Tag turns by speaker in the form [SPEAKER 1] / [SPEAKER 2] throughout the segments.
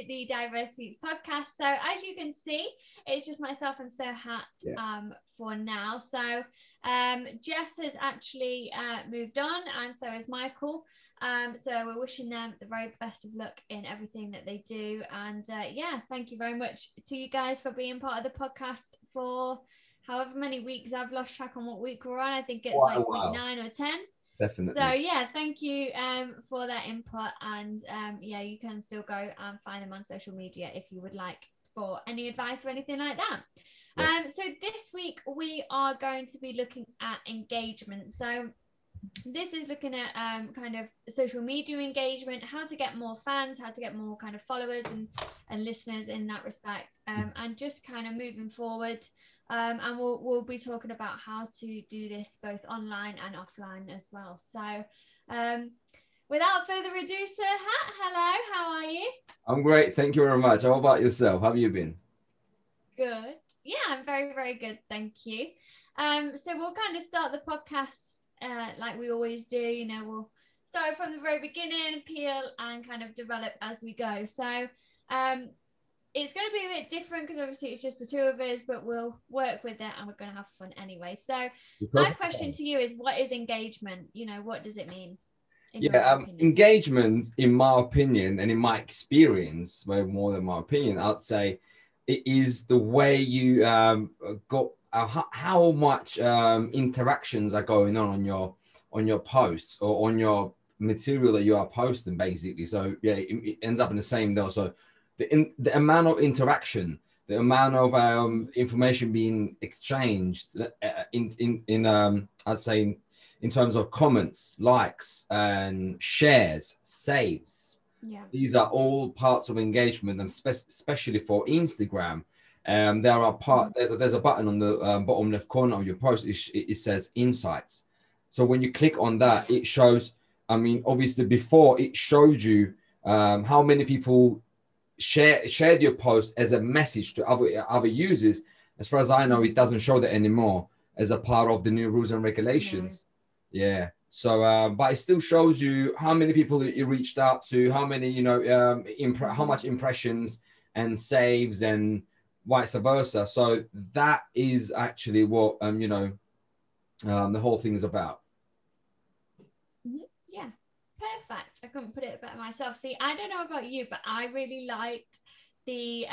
[SPEAKER 1] the Diverse Speaks podcast. So as you can see, it's just myself and Serhat for now. So Jess has actually moved on, and so has Michael. So we're wishing them the very best of luck in everything that they do. And thank you very much to you guys for being part of the podcast for however many weeks. I've lost track on what week we're on. I think it's week 9 or 10.
[SPEAKER 2] Definitely.
[SPEAKER 1] So thank you for that input. And you can still go and find them on social media if you would like for any advice or anything like that. So this week we are going to be looking at engagement. So this is looking at kind of social media engagement, how to get more fans, how to get more kind of followers and listeners in that respect, and just kind of moving forward. And we'll be talking about how to do this both online and offline as well. So without further ado, Serhat, hello, how are you?
[SPEAKER 2] I'm great, thank you very much. How about yourself? How have you been?
[SPEAKER 1] Good. Yeah, I'm very, very good, thank you. So we'll kind of start the podcast like we always do. You know, we'll start from the very beginning, peel and kind of develop as we go. So it's going to be a bit different because obviously it's just the two of us, but we'll work with it and we're going to have fun anyway. So my question to you is, what is engagement? You know, what does it mean?
[SPEAKER 2] Engagement, in my opinion and in my experience, way more than my opinion, I'd say it is the way you got how much interactions are going on your posts or on your material that you are posting, basically. So it ends up in the same though. So the amount of interaction, the amount of information being exchanged in I'd say in terms of comments, likes and shares, saves. These are all parts of engagement, and especially for Instagram. There's a button on the bottom left corner of your post. It says insights. So when you click on that, it shows. I mean, obviously before it showed you how many people shared your post as a message to other users. As far as I know, it doesn't show that anymore as a part of the new rules and regulations. Yeah. So, but it still shows you how many people that you reached out to, how many, how much impressions and saves and vice versa. So that is actually what, the whole thing is about.
[SPEAKER 1] Yeah, perfect. I couldn't put it better myself. See, I don't know about you, but I really liked the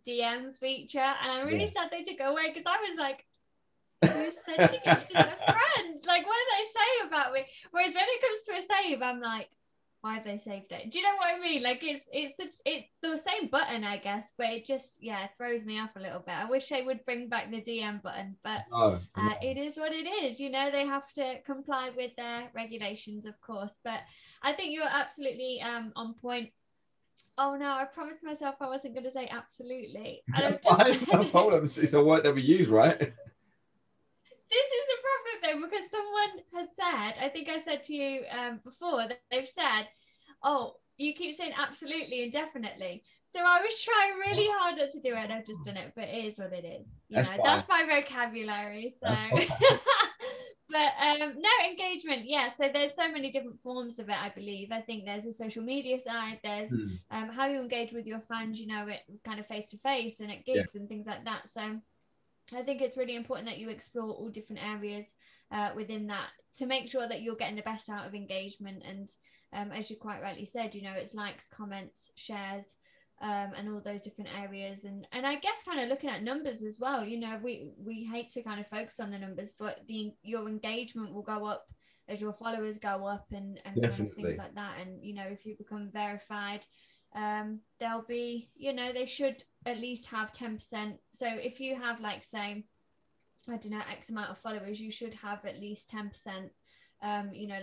[SPEAKER 1] DM feature, and I'm really sad they took it away because I was like, who's sending it to their friends? Like, what do they say about me? Whereas when it comes to a save, I'm like, why have they saved it? Do you know what I mean? Like, it's the same button, I guess, but it just throws me off a little bit. I wish they would bring back the DM button, but it is what it is. You know, they have to comply with their regulations, of course. But I think you're absolutely on point. Oh no, I promised myself I wasn't going to say absolutely.
[SPEAKER 2] That's fine, no problem. It's a word that we use, right?
[SPEAKER 1] This is the problem though, because someone has said, I think I said to you before, that they've said, oh, you keep saying absolutely and definitely. So I was trying really hard not to do it, and I've just done it, but it is what it is. That's my vocabulary. So but no, engagement, so there's so many different forms of it. I believe I think there's a social media side, there's how you engage with your fans, it kind of face to face and at gigs and things like that. So I think it's really important that you explore all different areas within that to make sure that you're getting the best out of engagement. And as you quite rightly said, it's likes, comments, shares, and all those different areas. And I guess kind of looking at numbers as well. We hate to kind of focus on the numbers, but your engagement will go up as your followers go up and kind of things like that. And if you become verified, they'll be, they should at least have 10%. So if you have, like, say, I don't know, X amount of followers, you should have at least 10%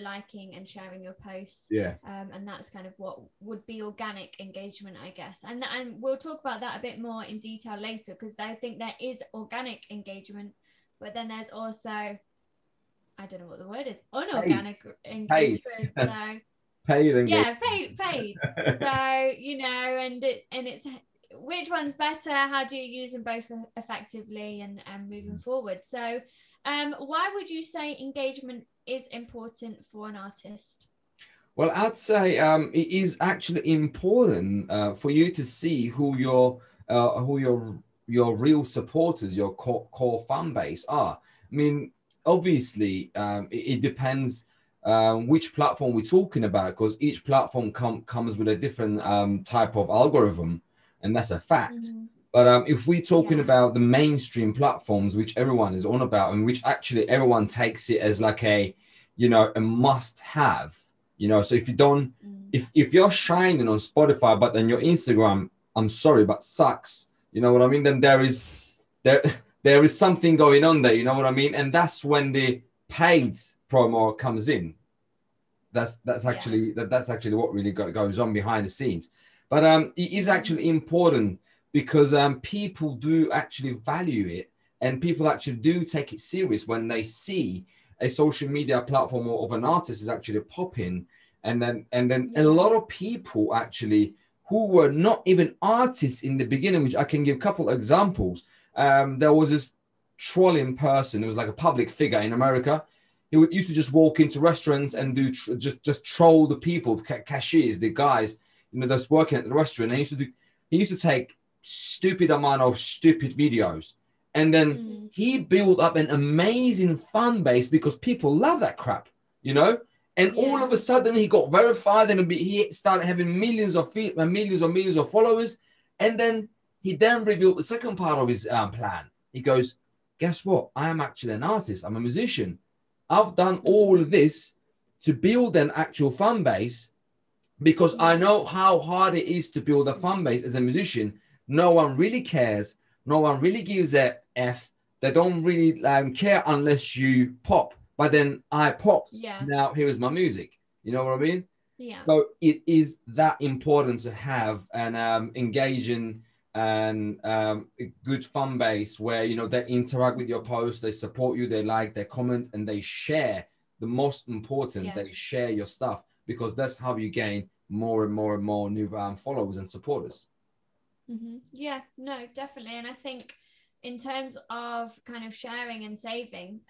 [SPEAKER 1] liking and sharing your posts. And that's kind of what would be organic engagement, I guess. And we'll talk about that a bit more in detail later, because I think there is organic engagement, but then there's also, I don't know what the word is, unorganic engagement. So
[SPEAKER 2] paid engagement.
[SPEAKER 1] Paid. So and it's which one's better? How do you use them both effectively and moving forward? So why would you say engagement is important for an artist?
[SPEAKER 2] Well, I'd say it is actually important for you to see who your real supporters, your core fan base are. I mean, obviously, it depends which platform we're talking about, because each platform comes with a different type of algorithm, and that's a fact.
[SPEAKER 1] Mm-hmm.
[SPEAKER 2] But if we're talking
[SPEAKER 1] Yeah.
[SPEAKER 2] about the mainstream platforms, which everyone is on about, and which actually everyone takes it as like a, a must have. So if you don't,
[SPEAKER 1] Mm.
[SPEAKER 2] if you're shining on Spotify, but then your Instagram, I'm sorry, but sucks. You know what I mean? Then there there is something going on there. You know what I mean? And that's when the paid promo comes in. That's
[SPEAKER 1] Yeah.
[SPEAKER 2] actually that's actually what really goes on behind the scenes. But it is
[SPEAKER 1] Mm-hmm.
[SPEAKER 2] actually important because people do actually value it, and people actually do take it serious when they see a social media platform of an artist is actually popping, and then a
[SPEAKER 1] Yeah.
[SPEAKER 2] lot of people actually who were not even artists in the beginning, which I can give a couple of examples. There was this trolling person. It was like a public figure in America. He would used to just walk into restaurants and do just troll the people, cashiers, the guys, that's working at the restaurant. And he used to take stupid amount of stupid videos, and then
[SPEAKER 1] Mm.
[SPEAKER 2] he built up an amazing fan base because people love that crap, you know. And all
[SPEAKER 1] Yeah.
[SPEAKER 2] of a sudden, he got verified, and he started having millions of followers. And then he then revealed the second part of his plan. He goes, "Guess what? I am actually an artist. I'm a musician. I've done all
[SPEAKER 1] Mm-hmm.
[SPEAKER 2] of this to build an actual fan base because I
[SPEAKER 1] Yeah.
[SPEAKER 2] know how hard it is to build a fan base as a musician. No one really cares. No one really gives a F. They don't really care unless you pop. But then I popped.
[SPEAKER 1] Yeah.
[SPEAKER 2] Now here is my music. You know what I mean?
[SPEAKER 1] Yeah.
[SPEAKER 2] So it is that important to have an engaging and a good fan base where they interact with your posts, they support you, they like, they comment, and they share. The most important,
[SPEAKER 1] Yeah.
[SPEAKER 2] they share your stuff, because that's how you gain more and more and more new followers and supporters.
[SPEAKER 1] Mm-hmm. Yeah, no, definitely. And I think in terms of kind of sharing and saving,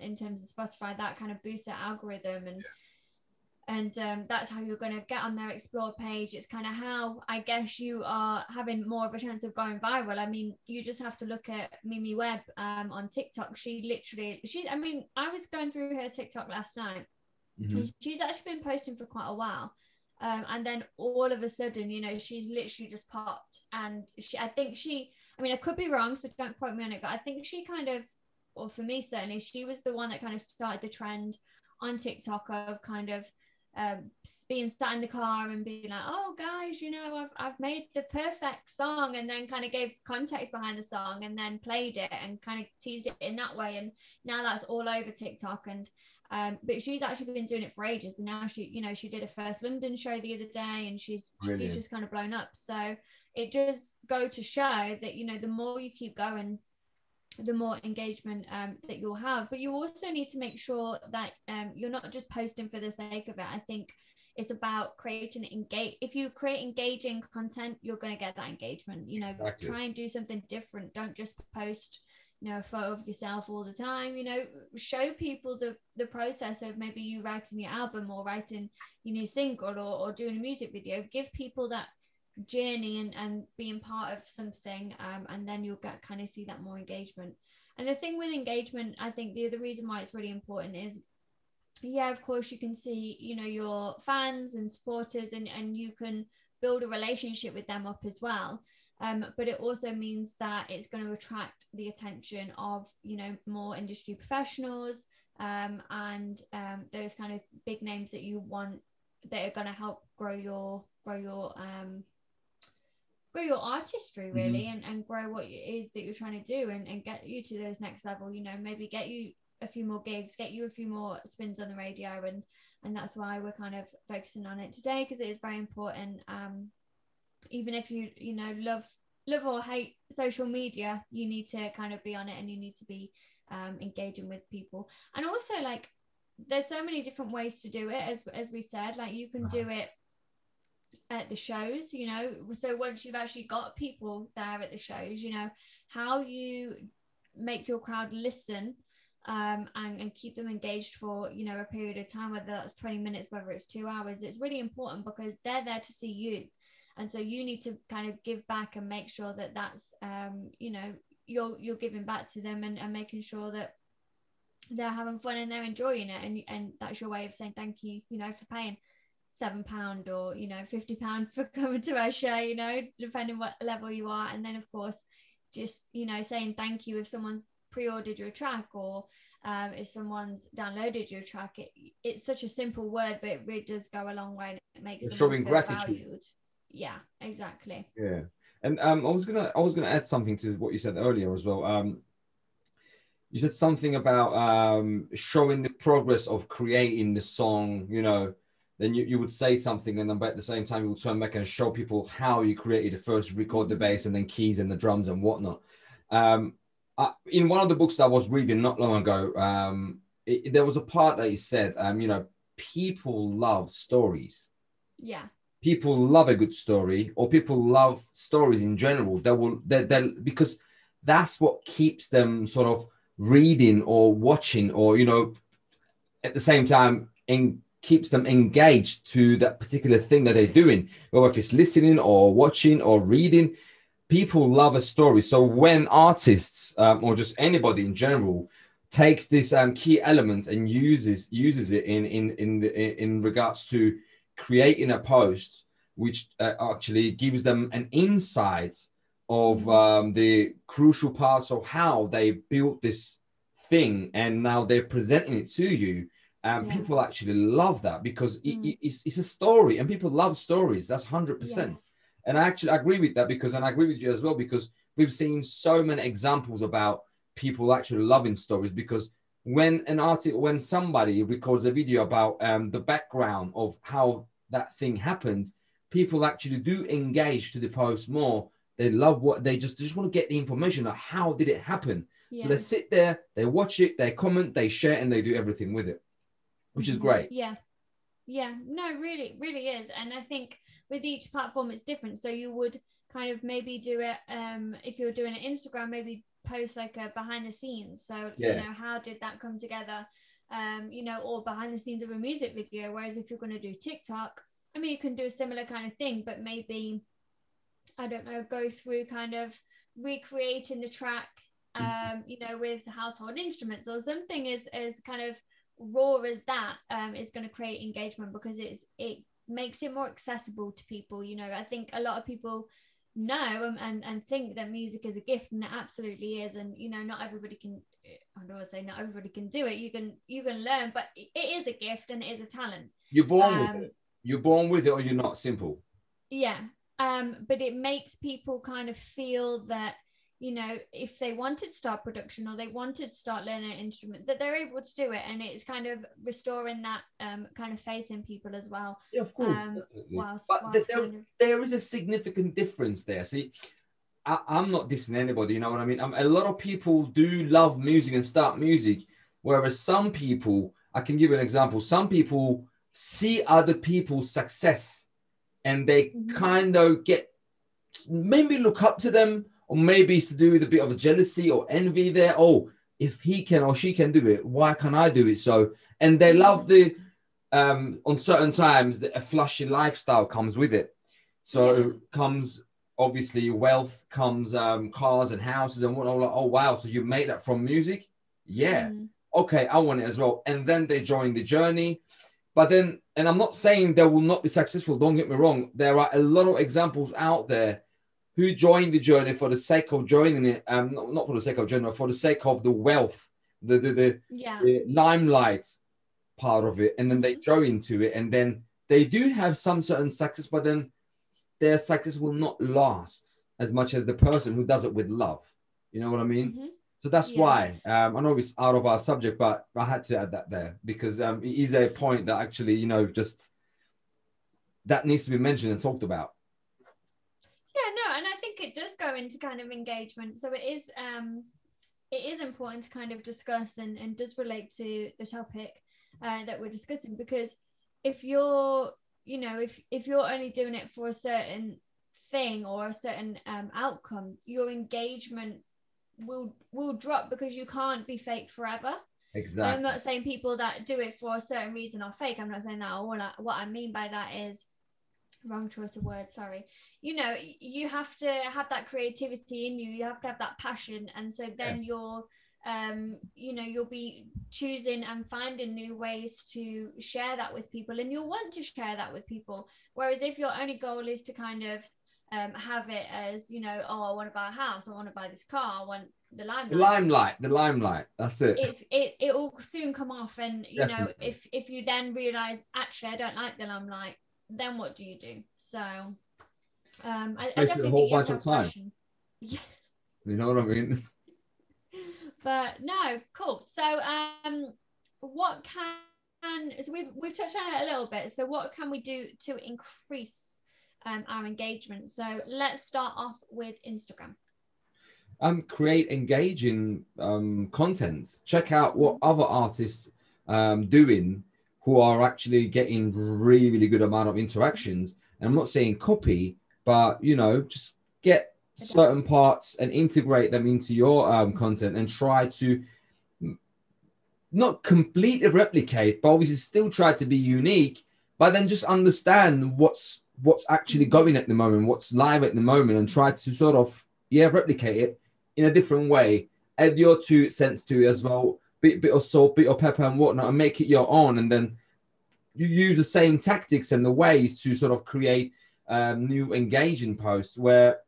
[SPEAKER 1] in terms of Spotify, that kind of boosts their algorithm, and that's how you're going to get on their explore page. It's kind of how I guess you are having more of a chance of going viral. I mean, you just have to look at Mimi Webb on TikTok. I mean, I was going through her TikTok last night,
[SPEAKER 2] Mm-hmm.
[SPEAKER 1] and she's actually been posting for quite a while. And then all of a sudden, she's literally just popped. And I mean, I could be wrong, so don't quote me on it, but I think she kind of, or for me certainly, she was the one that kind of started the trend on TikTok of kind of being sat in the car and being like, oh guys, I've made the perfect song, and then kind of gave context behind the song and then played it and kind of teased it in that way. And now that's all over TikTok. And but she's actually been doing it for ages, and now she did a first London show the other day, and she's
[SPEAKER 2] Brilliant.
[SPEAKER 1] just kind of blown up. So it does go to show that the more you keep going, the more engagement that you'll have. But you also need to make sure that you're not just posting for the sake of it. I think it's about creating if you create engaging content, you're going to get that engagement.
[SPEAKER 2] Exactly.
[SPEAKER 1] Try and do something different. Don't just post a photo of yourself all the time. Show people the process of maybe you writing your album or writing your new single, or doing a music video. Give people that journey and being part of something, and then you'll get kind of see that more engagement. And the thing with engagement, I think the other reason why it's really important is, yeah, of course you can see your fans and supporters, and you can build a relationship with them up as well. But it also means that it's going to attract the attention of more industry professionals, and those kind of big names that you want, that are going to help grow your artistry
[SPEAKER 2] Mm-hmm.
[SPEAKER 1] really, and grow what it is that you're trying to do, and get you to those next level. Maybe get you a few more gigs, get you a few more spins on the radio, and that's why we're kind of focusing on it today, because it is very important. Even if you love or hate social media, you need to kind of be on it, and you need to be engaging with people. And also, like, there's so many different ways to do it, as we said. Like, you can do it at the shows, so once you've actually got people there at the shows, how you make your crowd listen and keep them engaged for, you know, a period of time, whether that's 20 minutes, whether it's 2 hours. It's really important because they're there to see you. And so you need to kind of give back and make sure that that's, you know, you're giving back to them, and making sure that they're having fun and they're enjoying it. And that's your way of saying thank you, you know, for paying £7 or, you know, £50 for coming to our show, you know, depending what level you are. And then of course, just, you know, saying thank you if someone's pre-ordered your track, or if someone's downloaded your track. It's such a simple word, but it really does go a long way, and it makes
[SPEAKER 2] You're
[SPEAKER 1] someone
[SPEAKER 2] showing
[SPEAKER 1] feel
[SPEAKER 2] gratitude.
[SPEAKER 1] valued. Yeah, exactly.
[SPEAKER 2] Yeah. And I was gonna add something to what you said earlier as well. You said something about showing the progress of creating the song, you know. Then you would say something, and then at the same time you will turn back and show people how you created it. First record the bass and then keys and the drums and whatnot. In one of the books that I was reading not long ago, there was a part that he said, you know, people love stories.
[SPEAKER 1] Yeah.
[SPEAKER 2] People love a good story, or people love stories in general. Because that's what keeps them sort of reading or watching, or, you know, at the same time, keeps them engaged to that particular thing that they're doing, or if it's listening or watching or reading. People love a story. So when artists or just anybody in general takes this key elements and uses it in regards to creating a post, which actually gives them an insight of the crucial parts of how they built this thing, and now they're presenting it to you. People actually love that, because it's a story, and people love stories. That's 100%. And I actually agree with that, and I agree with you as well, because we've seen so many examples about people actually loving stories. Because when somebody records a video about the background of how that thing happened, people actually do engage to the post more. They love what they just want to get the information of how did it happen. So they sit there, they watch it, they comment, they share, and they do everything with it, which is great.
[SPEAKER 1] No, really is. And I think with each platform it's different. So you would kind of maybe do it, if you're doing an Instagram, maybe post like a behind the scenes. So you know, how did that come together, you know, or behind the scenes of a music video. Whereas if you're going to do TikTok, I mean, you can do a similar kind of thing, but maybe, I don't know, go through kind of recreating the track, you know, with household instruments or something as kind of raw as that, is going to create engagement, because it makes it more accessible to people. You know, I think a lot of people know and think that music is a gift, and it absolutely is. And, you know, not everybody can, I don't want to say not everybody can do it. You can learn, but it is a gift and it is a talent.
[SPEAKER 2] You're born with it. You're born with it, or you're not. Simple.
[SPEAKER 1] But it makes people kind of feel that, you know, if they wanted to start production or they wanted to start learning an instrument, that they're able to do it. And it's kind of restoring that kind of faith in people as well.
[SPEAKER 2] Yeah, of course. But there is a significant difference there. See, I'm not dissing anybody, you know what I mean? A lot of people do love music and start music, whereas some people, I can give you an example, some people see other people's success and they kind of maybe look up to them, or maybe it's to do with a bit of a jealousy or envy there. Oh, if he can or she can do it, why can't I do it? So, and they love on certain times, a flashy lifestyle comes with it. So comes, obviously, wealth, comes cars and houses and whatnot. Like, oh, wow, so you made that from music? Yeah. Okay, I want it as well. And then they join the journey. But then, and I'm not saying they will not be successful, don't get me wrong. There are a lot of examples out there who join the journey for the sake of joining it, not for the sake of joining, but for the sake of the wealth, the limelight part of it, and then they join into it, and then they do have some certain success, but then their success will not last as much as the person who does it with love. You know what I mean? So that's why, I know it's out of our subject, but I had to add that there, because it is a point that actually, you know, just that needs to be mentioned and talked about.
[SPEAKER 1] And I think it does go into kind of engagement. So it is important to kind of discuss and does relate to the topic that we're discussing, because if you're, you know, if you're only doing it for a certain thing or a certain outcome, your engagement will drop, because you can't be fake forever. And I'm
[SPEAKER 2] Exactly.
[SPEAKER 1] not saying people that do it for a certain reason are fake. I'm not saying that. What I mean by that is, wrong choice of words, sorry. You know, you have to have that creativity in you. You have to have that passion. And so
[SPEAKER 2] Yeah.
[SPEAKER 1] then you're, you know, you'll be choosing and finding new ways to share that with people, and you'll want to share that with people. Whereas if your only goal is to kind of have it as, you know, oh, I want to buy a house, I want to buy this car, I want the
[SPEAKER 2] The
[SPEAKER 1] limelight,
[SPEAKER 2] limelight, the limelight. That's it.
[SPEAKER 1] it will soon come off. And you know,
[SPEAKER 2] Definitely.
[SPEAKER 1] if you then realize, actually I don't like the limelight, then what do you do? So I
[SPEAKER 2] Takes it a
[SPEAKER 1] definitely
[SPEAKER 2] whole
[SPEAKER 1] think you have
[SPEAKER 2] bunch
[SPEAKER 1] to
[SPEAKER 2] of
[SPEAKER 1] have
[SPEAKER 2] time.
[SPEAKER 1] passion.
[SPEAKER 2] You know what I mean?
[SPEAKER 1] But no, cool. So what can, so we've touched on it a little bit, so what can we do to increase our engagement? So let's start off with Instagram.
[SPEAKER 2] Create engaging content. Check out what
[SPEAKER 1] Mm-hmm.
[SPEAKER 2] other artists doing who are actually getting really, really good amount of interactions. And I'm not saying copy, but you know, just get certain
[SPEAKER 1] Adapt.
[SPEAKER 2] parts and integrate them into your content and try to not completely replicate, but obviously still try to be unique, but then just understand what's actually
[SPEAKER 1] Mm-hmm.
[SPEAKER 2] going at the moment, what's live at the moment, and try to sort of replicate it in a different way. Add your 2 cents to it as well, bit of salt, bit of pepper and whatnot, and make it your own. And then you use the same tactics and the ways to sort of create new engaging posts where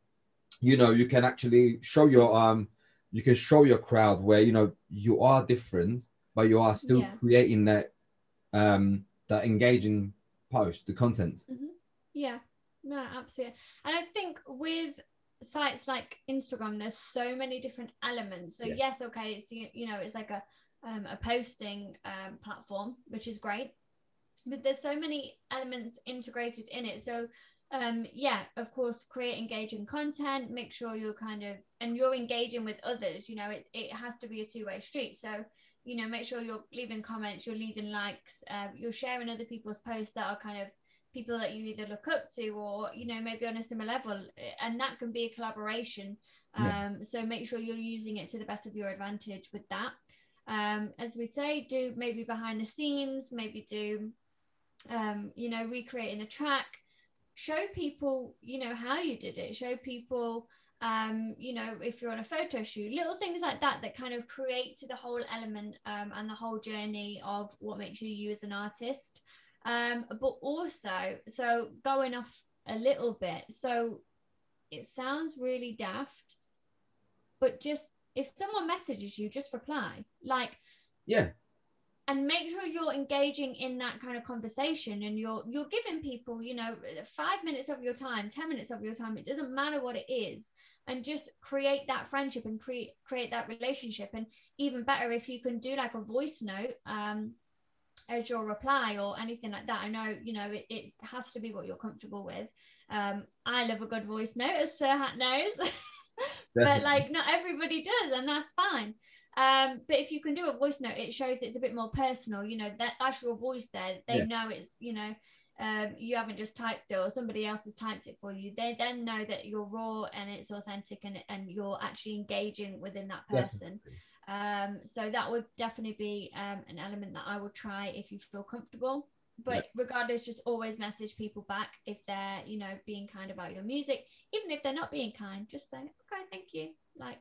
[SPEAKER 2] you know you can actually show your you can show your crowd where you know you are different but you are still
[SPEAKER 1] Yeah.
[SPEAKER 2] creating that engaging post, the content.
[SPEAKER 1] Mm-hmm. Yeah, no, absolutely. And I think with sites like Instagram, there's so many different elements. So
[SPEAKER 2] Yeah.
[SPEAKER 1] yes, okay, it's, you know, it's like a posting platform, which is great, but there's so many elements integrated in it. So yeah, of course, create engaging content, make sure you're kind of, and you're engaging with others, you know, it has to be a two-way street. So, you know, make sure you're leaving comments, you're leaving likes, you're sharing other people's posts that are kind of people that you either look up to, or, you know, maybe on a similar level, and that can be a collaboration.
[SPEAKER 2] Yeah.
[SPEAKER 1] So make sure you're using it to the best of your advantage with that. As we say, do maybe behind the scenes, maybe do you know, recreating a track, show people, you know, how you did it, show people, you know, if you're on a photo shoot, little things like that that kind of create the whole element and the whole journey of what makes you as an artist. But also, so going off a little bit, so it sounds really daft, but just if someone messages you, just reply, like,
[SPEAKER 2] Yeah.
[SPEAKER 1] and make sure you're engaging in that kind of conversation, and you're giving people, you know, 5 minutes of your time, 10 minutes of your time, it doesn't matter what it is, and just create that friendship and create that relationship. And even better if you can do like a voice note as your reply or anything like that. I know, you know, it has to be what you're comfortable with. I love a good voice note, as Sir Hat knows. But
[SPEAKER 2] Definitely.
[SPEAKER 1] like not everybody does, and that's fine. But if you can do a voice note, it shows it's a bit more personal, you know, that's your voice there. They
[SPEAKER 2] Yeah.
[SPEAKER 1] know it's, you know, you haven't just typed it or somebody else has typed it for you. They then know that you're raw and it's authentic, and you're actually engaging within that person.
[SPEAKER 2] Definitely.
[SPEAKER 1] So that would definitely be an element that I would try if you feel comfortable.
[SPEAKER 2] Yeah.
[SPEAKER 1] But regardless, just always message people back if they're, you know, being kind about your music. Even if they're not being kind, just say, okay, thank you. Like,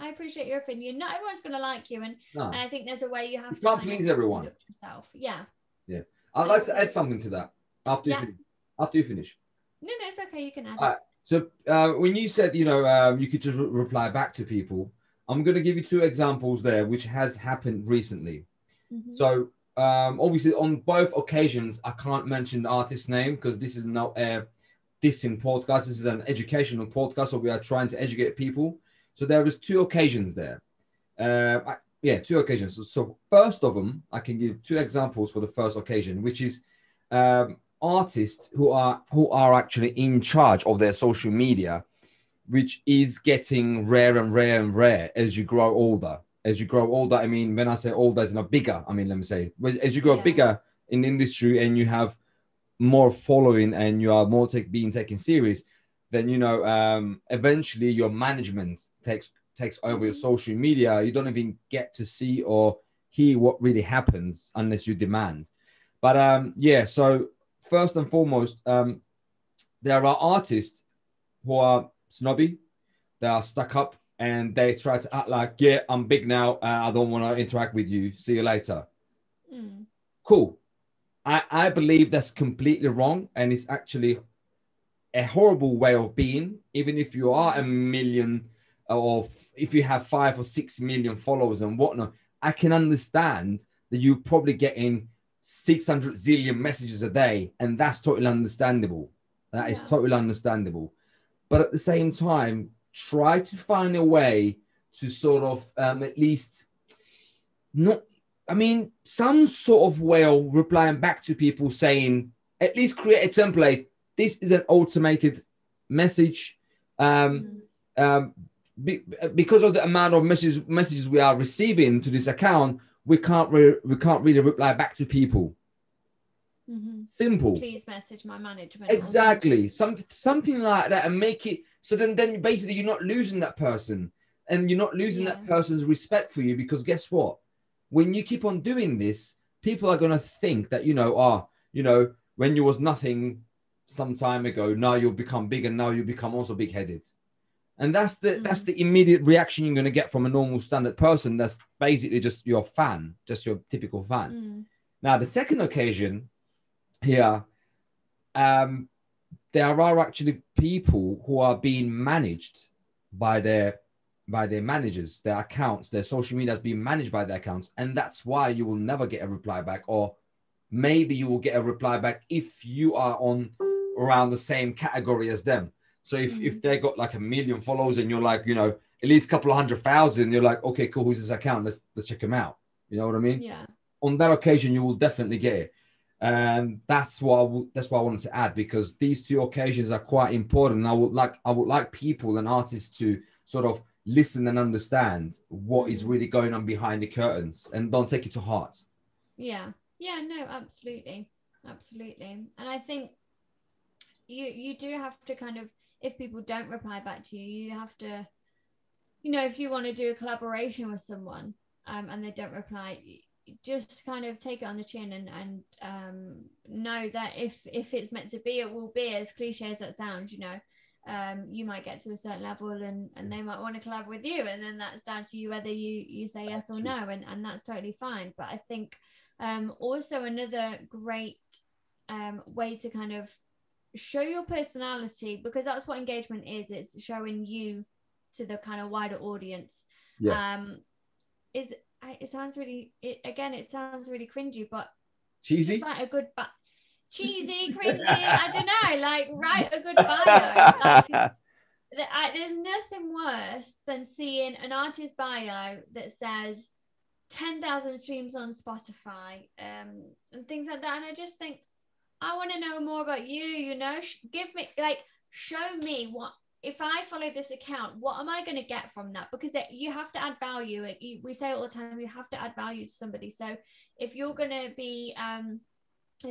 [SPEAKER 1] I appreciate your opinion. Not everyone's going to like you. And
[SPEAKER 2] No,
[SPEAKER 1] I think there's a way you
[SPEAKER 2] you
[SPEAKER 1] have to
[SPEAKER 2] can't
[SPEAKER 1] kind of
[SPEAKER 2] please everyone.
[SPEAKER 1] conduct yourself. Yeah,
[SPEAKER 2] Yeah. I'd like to add
[SPEAKER 1] absolutely.
[SPEAKER 2] something to that after you
[SPEAKER 1] Yeah.
[SPEAKER 2] finish. After you finish.
[SPEAKER 1] No, no, it's okay. You can add.
[SPEAKER 2] All right. So when you said, you know, you could just reply back to people, I'm going to give you 2 examples there, which has happened recently.
[SPEAKER 1] Mm-hmm.
[SPEAKER 2] So obviously on both occasions, I can't mention the artist's name because this is not a dissing podcast. This is an educational podcast, so we are trying to educate people. So there was 2 occasions there. Yeah, 2 occasions. So first of them, I can give 2 examples for the first occasion, which is artists who are actually in charge of their social media, which is getting rare and rare and rare as you grow older. As you grow older, I mean, when I say older, as in a bigger, I mean, let me say, as you grow
[SPEAKER 1] Yeah.
[SPEAKER 2] bigger in the industry and you have more following and you are more being taken serious, then you know eventually your management takes over your
[SPEAKER 1] Mm-hmm.
[SPEAKER 2] social media. You don't even get to see or hear what really happens unless you demand. But yeah, so first and foremost, there are artists who are snobby, they are stuck up, and they try to act like, yeah, I'm big now, I don't want to interact with you, see you later. Cool. I believe that's completely wrong, and it's actually a horrible way of being. Even if you are a million, or if you have 5 or 6 million followers and whatnot, I can understand that you're probably getting 600 zillion messages a day, and that's totally understandable. That is totally understandable. But at the same time, try to find a way to sort of at least not, I mean, some sort of way of replying back to people, saying, at least create a template. This is an automated message. Because of the amount of messages we are receiving to this account, we can't really reply back to people. Simple.
[SPEAKER 1] Please message my management.
[SPEAKER 2] Exactly. Something like that, and make it so then basically you're not losing that person, and you're not losing that person's respect for you, because guess what? When you keep on doing this, people are going to think that, when you was nothing some time ago, now you'll become big, and now you become also big-headed. And that's the immediate reaction you're going to get from a normal standard person. That's basically just your fan, just your typical fan. Now, the second occasion here, there are actually people who are being managed by their managers, their accounts, their social media is being managed by their accounts. And that's why you will never get a reply back, or maybe you will get a reply back if you are on around the same category as them. So if they got like 1 million followers and you're like, at least a couple of 100,000, you're like, okay, cool, who's this account? Let's check him out. You know what I mean?
[SPEAKER 1] Yeah.
[SPEAKER 2] On that occasion, you will definitely get it. And that's what I wanted to add, because these two occasions are quite important. I would like people and artists to sort of listen and understand what is really going on behind the curtains, and don't take it to heart.
[SPEAKER 1] Yeah, no, absolutely. And I think you do have to kind of, if people don't reply back to you, you have to, if you want to do a collaboration with someone and they don't reply, just kind of take it on the chin and know that if it's meant to be, it will be. As cliche as that sounds, you might get to a certain level and they might want to collab with you, and then that's down to you whether you say yes or no, and that's totally fine. But I think also another great way to kind of show your personality, because that's what engagement is, it's showing you to the kind of wider audience. It sounds really cringy, but
[SPEAKER 2] cheesy,
[SPEAKER 1] just write a good cheesy, cringy, I don't know, like write a good bio. There's nothing worse than seeing an artist bio that says 10,000 streams on Spotify and things like that, and I just think, I want to know more about you, give me, show me what, if I follow this account, what am I going to get from that? Because you have to add value. We say it all the time, you have to add value to somebody. So if you're going to be,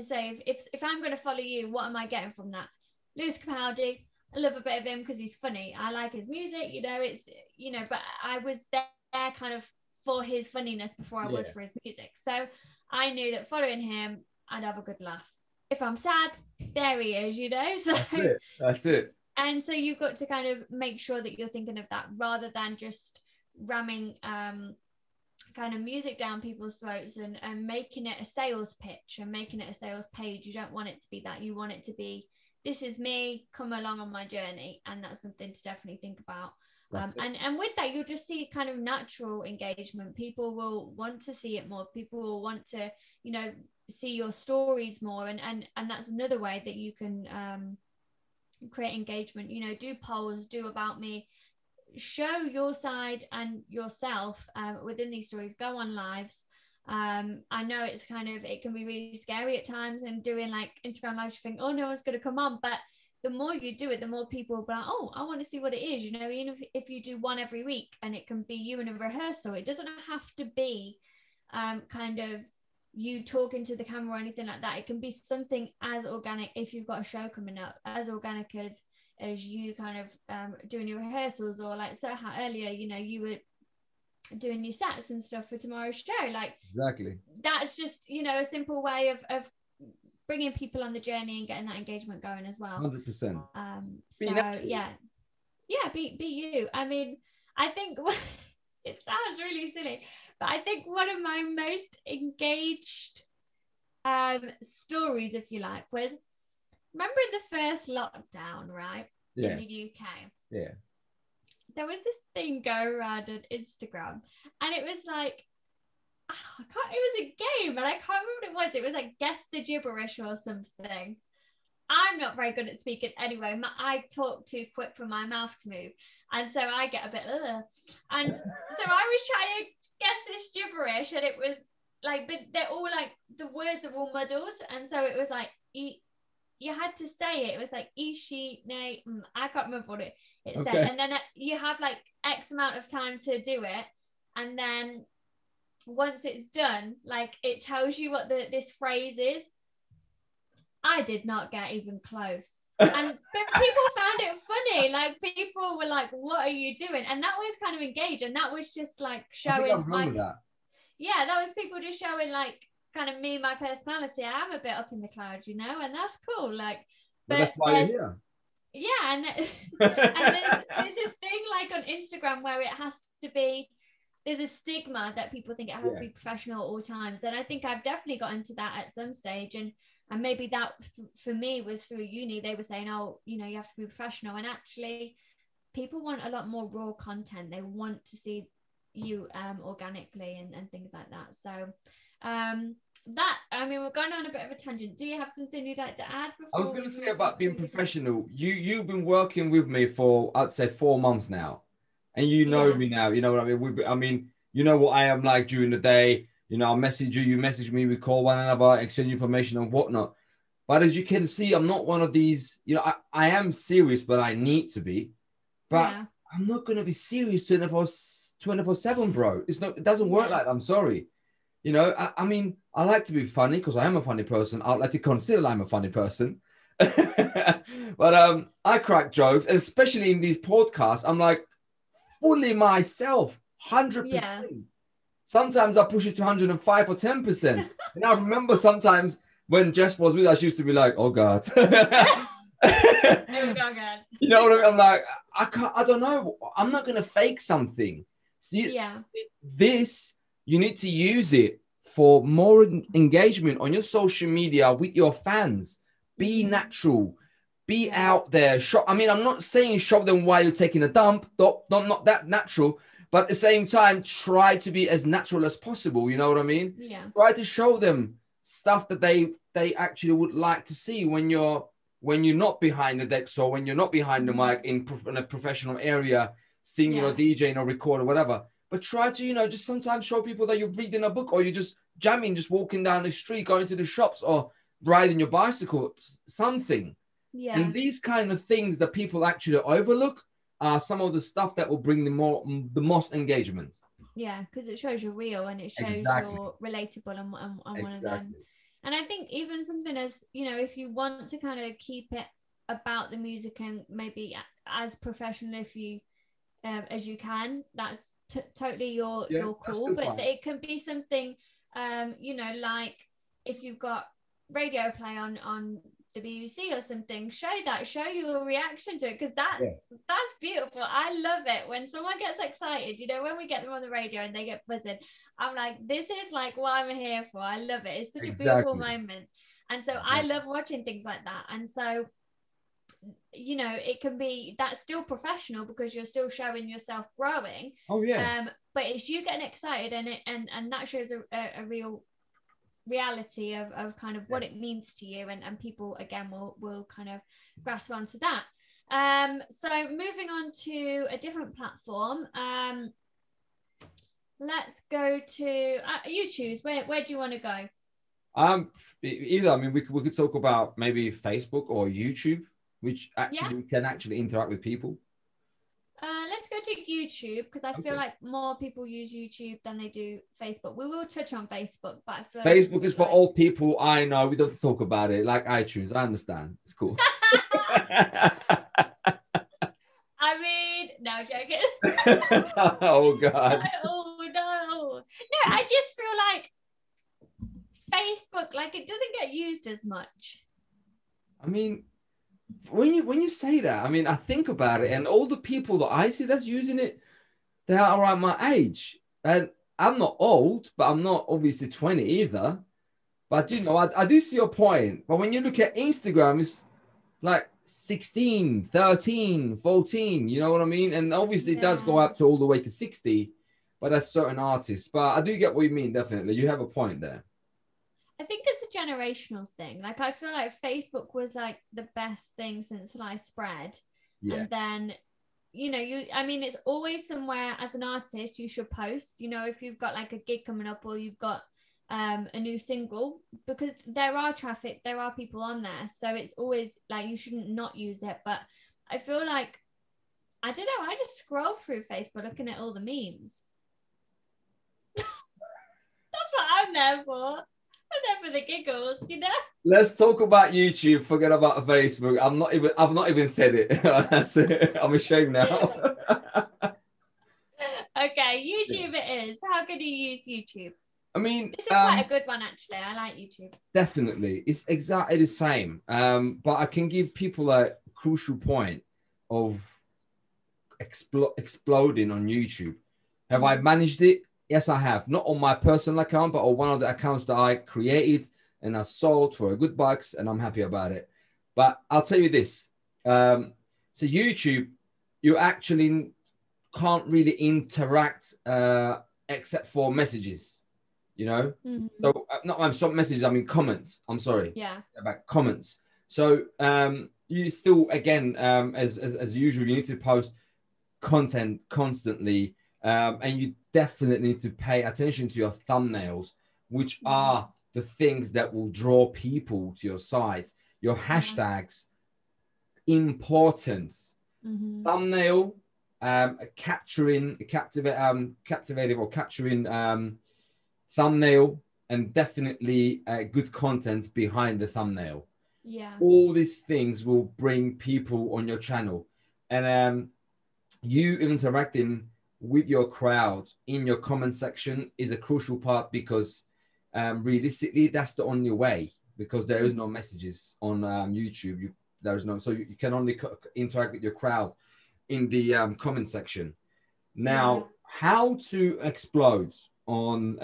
[SPEAKER 1] say, if I'm going to follow you, what am I getting from that? Lewis Capaldi, I love a bit of him because he's funny. I like his music, it's, but I was there kind of for his funniness before I was for his music. So I knew that following him, I'd have a good laugh. If I'm sad, there he is, So
[SPEAKER 2] that's it.
[SPEAKER 1] And so you've got to kind of make sure that you're thinking of that, rather than just ramming kind of music down people's throats and making it a sales pitch and making it a sales page. You don't want it to be that. You want it to be, this is me, come along on my journey. And that's something to definitely think about. And with that, you'll just see kind of natural engagement. People will want to see it more. People will want to, see your stories more. And that's another way that you can create engagement. Do polls, do about me, show your side and yourself within these stories. Go on lives. I know it's it can be really scary at times, and doing like Instagram lives, you think, oh, no one's going to come on, but the more you do it, the more people will be like, oh, I want to see what it is. Even if you do one every week, and it can be you in a rehearsal, it doesn't have to be kind of you talking to the camera or anything like that. It can be something as organic, if you've got a show coming up, as organic as you kind of doing your rehearsals, or like, so how earlier, you were doing new sets and stuff for tomorrow's show. Like,
[SPEAKER 2] exactly.
[SPEAKER 1] That's just, you know, a simple way of bringing people on the journey and getting that engagement going as well.
[SPEAKER 2] 100%.
[SPEAKER 1] So be you. I mean, I think it sounds really silly, but I think one of my most engaged stories, if you like, was, remember in the first lockdown, right? In the UK.
[SPEAKER 2] Yeah.
[SPEAKER 1] There was this thing go around on Instagram, and it was like, it was a game, and I can't remember what it was. It was like guess the gibberish or something. I'm not very good at speaking anyway. I talk too quick for my mouth to move, and so I get a bit and so I was trying to guess this gibberish, and it was like, but they're all like, the words are all muddled, and so it was like you had to say it. It was like ishi ne. I can't remember what it said, and then you have like X amount of time to do it, and then once it's done, like, it tells you what this phrase is. I did not get even close, but people found it funny. Like, people were like, "What are you doing?" And that was kind of engaged, and that was just like showing that was people just showing like kind of me, my personality. I am a bit up in the clouds, you know, and that's cool. Like, but
[SPEAKER 2] that's why you're here.
[SPEAKER 1] Yeah, and there's a thing like on Instagram where it has to be, there's a stigma that people think it has to be professional at all times, and I think I've definitely got into that at some stage, and maybe that for me was through uni. They were saying, oh, you know, you have to be professional, and actually people want a lot more raw content. They want to see you organically and things like that. So that, I mean, we're going on a bit of a tangent. Do you have something you'd like to add before?
[SPEAKER 2] I was going to say about being professional. You've been working with me for, I'd say, 4 months now, and you know me now. You know what I mean? You know what I am like during the day. You know, I'll message you, you message me, we call one another, exchange information and whatnot. But as you can see, I'm not one of these, you know, I am serious, but I need to be. But I'm not going to be serious 24/7, bro. It doesn't work like that. I'm sorry. You know, I mean, I like to be funny because I am a funny person. I like to consider I'm a funny person. But I crack jokes, and especially in these podcasts, I'm like fully myself, 100%. Yeah. Sometimes I push it to 105 or 10%. And I remember sometimes when Jess was with us, she used to be like, oh God. You know what I mean? I'm like, I don't know. I'm not going to fake something. See, this, you need to use it for more engagement on your social media with your fans. Be natural. Be out there. I mean, I'm not saying show them while you're taking a dump. Not that natural. But at the same time, try to be as natural as possible. You know what I mean? Yeah. Try to show them stuff that they actually would like to see when you're not behind the decks, or when you're not behind the mic in a professional area, singing or DJing or recording or whatever. But try to, you know, just sometimes show people that you're reading a book, or you're just jamming, just walking down the street, going to the shops, or riding your bicycle, something. Yeah. And these kind of things that people actually overlook are some of the stuff that will bring the most engagement. Yeah, because it shows you're real, and it shows you're relatable and one of them. And I think even something as, you know, if you want to kind of keep it about the music and maybe as professional if you as you can, that's totally your call. But it can be something, you know, like if you've got radio play on the BBC or something, show your reaction to it, because that's beautiful. I love it when someone gets excited, you know, when we get them on the radio and they get buzzing. I'm like, this is like what I'm here for. I love it. It's such a beautiful moment. And so I love watching things like that. And so, you know, it can be, that's still professional because you're still showing yourself growing. Oh yeah. But it's you getting excited, and that shows a real reality of kind of what it means to you, and people again will kind of grasp onto that. So moving on to a different platform, let's go to you choose where do you want to go? Either, I mean, we could talk about maybe Facebook or YouTube, which actually can actually interact with people. Let's go to YouTube, because I feel like more people use YouTube than they do Facebook. We will touch on Facebook, but I feel Facebook is for old people. I know, we don't have to talk about it, like iTunes. I understand. It's cool. I mean, no, joking. Oh God. Oh
[SPEAKER 1] I just feel like Facebook, like it doesn't get used as much.
[SPEAKER 2] I mean, when you say that, I mean, I think about it, and all the people that I see that's using it, they are around my age, and I'm not old, but I'm not obviously 20 either. But you know, I do see your point. But when you look at Instagram, it's like 16, 13, 14, you know what I mean? And obviously it does go up to all the way to 60, but that's certain artists. But I do get what you mean, definitely. You have a point there.
[SPEAKER 1] I think it's a generational thing. Like I feel like Facebook was like the best thing since sliced bread.
[SPEAKER 2] Yeah.
[SPEAKER 1] And then, you know, I mean, it's always somewhere as an artist you should post, you know, if you've got like a gig coming up or you've got a new single, because there are people on there, so it's always like you shouldn't not use it. But I feel like, I don't know, I just scroll through Facebook looking at all the memes. That's what I'm there for. I'm there for the giggles, you know. Let's
[SPEAKER 2] talk about YouTube. Forget about Facebook. I've not even said it. That's it. I'm ashamed now.
[SPEAKER 1] Okay, YouTube it is. How can you use YouTube?
[SPEAKER 2] I mean,
[SPEAKER 1] this is quite a good one, actually. I like YouTube.
[SPEAKER 2] Definitely. It's exactly the same. But I can give people a crucial point of exploding on YouTube. Have I managed it? Yes, I have. Not on my personal account, but on one of the accounts that I created and I sold for a good bucks, and I'm happy about it. But I'll tell you this. So YouTube, you actually can't really interact except for messages. You know, so not some messages, I mean comments. I'm sorry.
[SPEAKER 1] Yeah.
[SPEAKER 2] About comments. So you still, again, as usual, you need to post content constantly, and you definitely need to pay attention to your thumbnails, which are the things that will draw people to your site. Your hashtags, important. Thumbnail, capturing thumbnail, and definitely good content behind the thumbnail.
[SPEAKER 1] Yeah.
[SPEAKER 2] All these things will bring people on your channel, and you interacting with your crowd in your comment section is a crucial part, because realistically that's the only way, because there is no messages on YouTube. So you can only interact with your crowd in the comment section. Now, how to explode on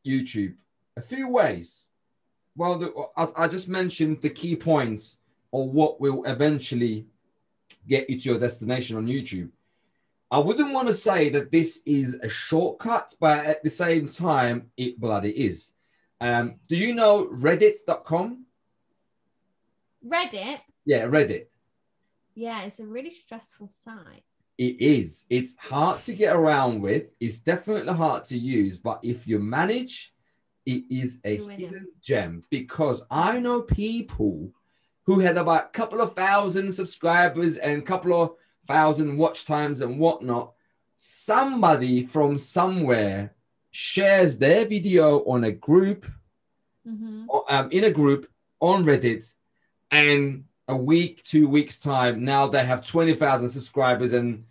[SPEAKER 2] YouTube? A few ways. Well, I just mentioned the key points of what will eventually get you to your destination on YouTube. I wouldn't want to say that this is a shortcut, but at the same time, it bloody is. Do you know Reddit.com?
[SPEAKER 1] Reddit?
[SPEAKER 2] Yeah, Reddit.
[SPEAKER 1] Yeah, it's a really stressful site.
[SPEAKER 2] It is. It's hard to get around with. It's definitely hard to use, but if you manage, it is a hidden gem, because I know people who had about a couple of thousand subscribers and a couple of thousand watch times and whatnot. Somebody from somewhere shares their video on a group, in a group on Reddit, and a week, 2 weeks time, now they have 20,000 subscribers and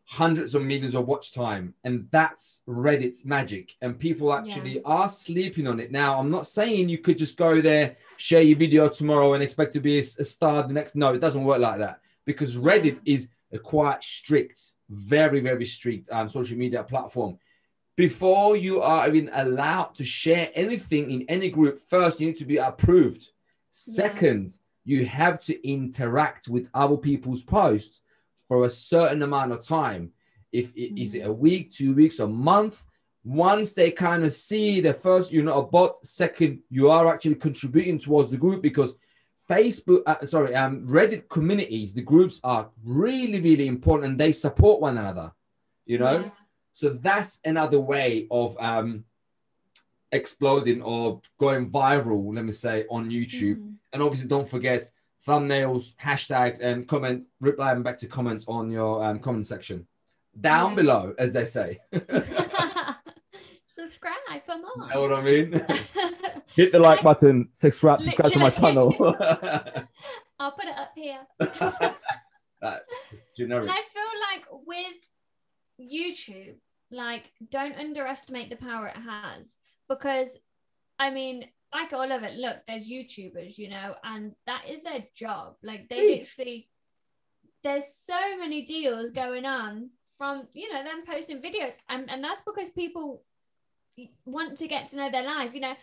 [SPEAKER 2] hundreds of millions of watch time. And that's Reddit's magic. And people actually are sleeping on it. Now, I'm not saying you could just go there, share your video tomorrow and expect to be a star the next. No, it doesn't work like that, because Reddit is a quite strict, very, very strict social media platform. Before you are even allowed to share anything in any group, first, you need to be approved. Second, you have to interact with other people's posts for a certain amount of time. Is it a week, 2 weeks, a month? Once they kind of see the first, you're not a bot. Second, you are actually contributing towards the group, because Reddit communities, the groups are really, really important, and they support one another, you know? So that's another way of exploding or going viral, let me say, on YouTube. And obviously don't forget thumbnails, hashtags, and replying back to comments on your comment section down below, as they say.
[SPEAKER 1] Subscribe for more.
[SPEAKER 2] You know what I mean? Hit the like button, subscribe to my channel.
[SPEAKER 1] I'll put it up here.
[SPEAKER 2] That's generic.
[SPEAKER 1] I feel like with YouTube, like, don't underestimate the power it has, because I mean, like all of it, look, there's YouTubers, you know, and that is their job. Like, they literally, there's so many deals going on from, you know, them posting videos, and that's because people want to get to know their life, you know.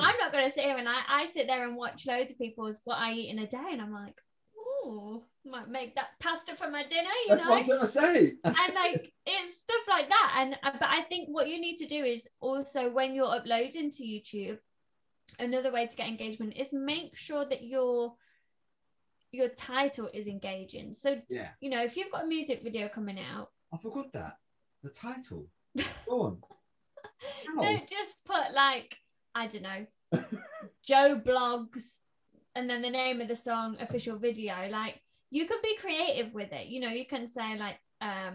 [SPEAKER 1] I'm not going to sit here and I sit there and watch loads of people's what I eat in a day, and I'm like, oh, might make that pasta for my dinner, you
[SPEAKER 2] That's
[SPEAKER 1] know.
[SPEAKER 2] what I was gonna say.
[SPEAKER 1] And like, it's stuff like that. And but I think what you need to do is also, when you're uploading to YouTube, another way to get engagement is make sure that your title is engaging. So
[SPEAKER 2] Yeah,
[SPEAKER 1] you know, if you've got a music video coming out,
[SPEAKER 2] I forgot that the title. Go on.
[SPEAKER 1] don't just put like, I don't know, Joe Blogs and then the name of the song, official video. Like, you could be creative with it, you know. You can say like, I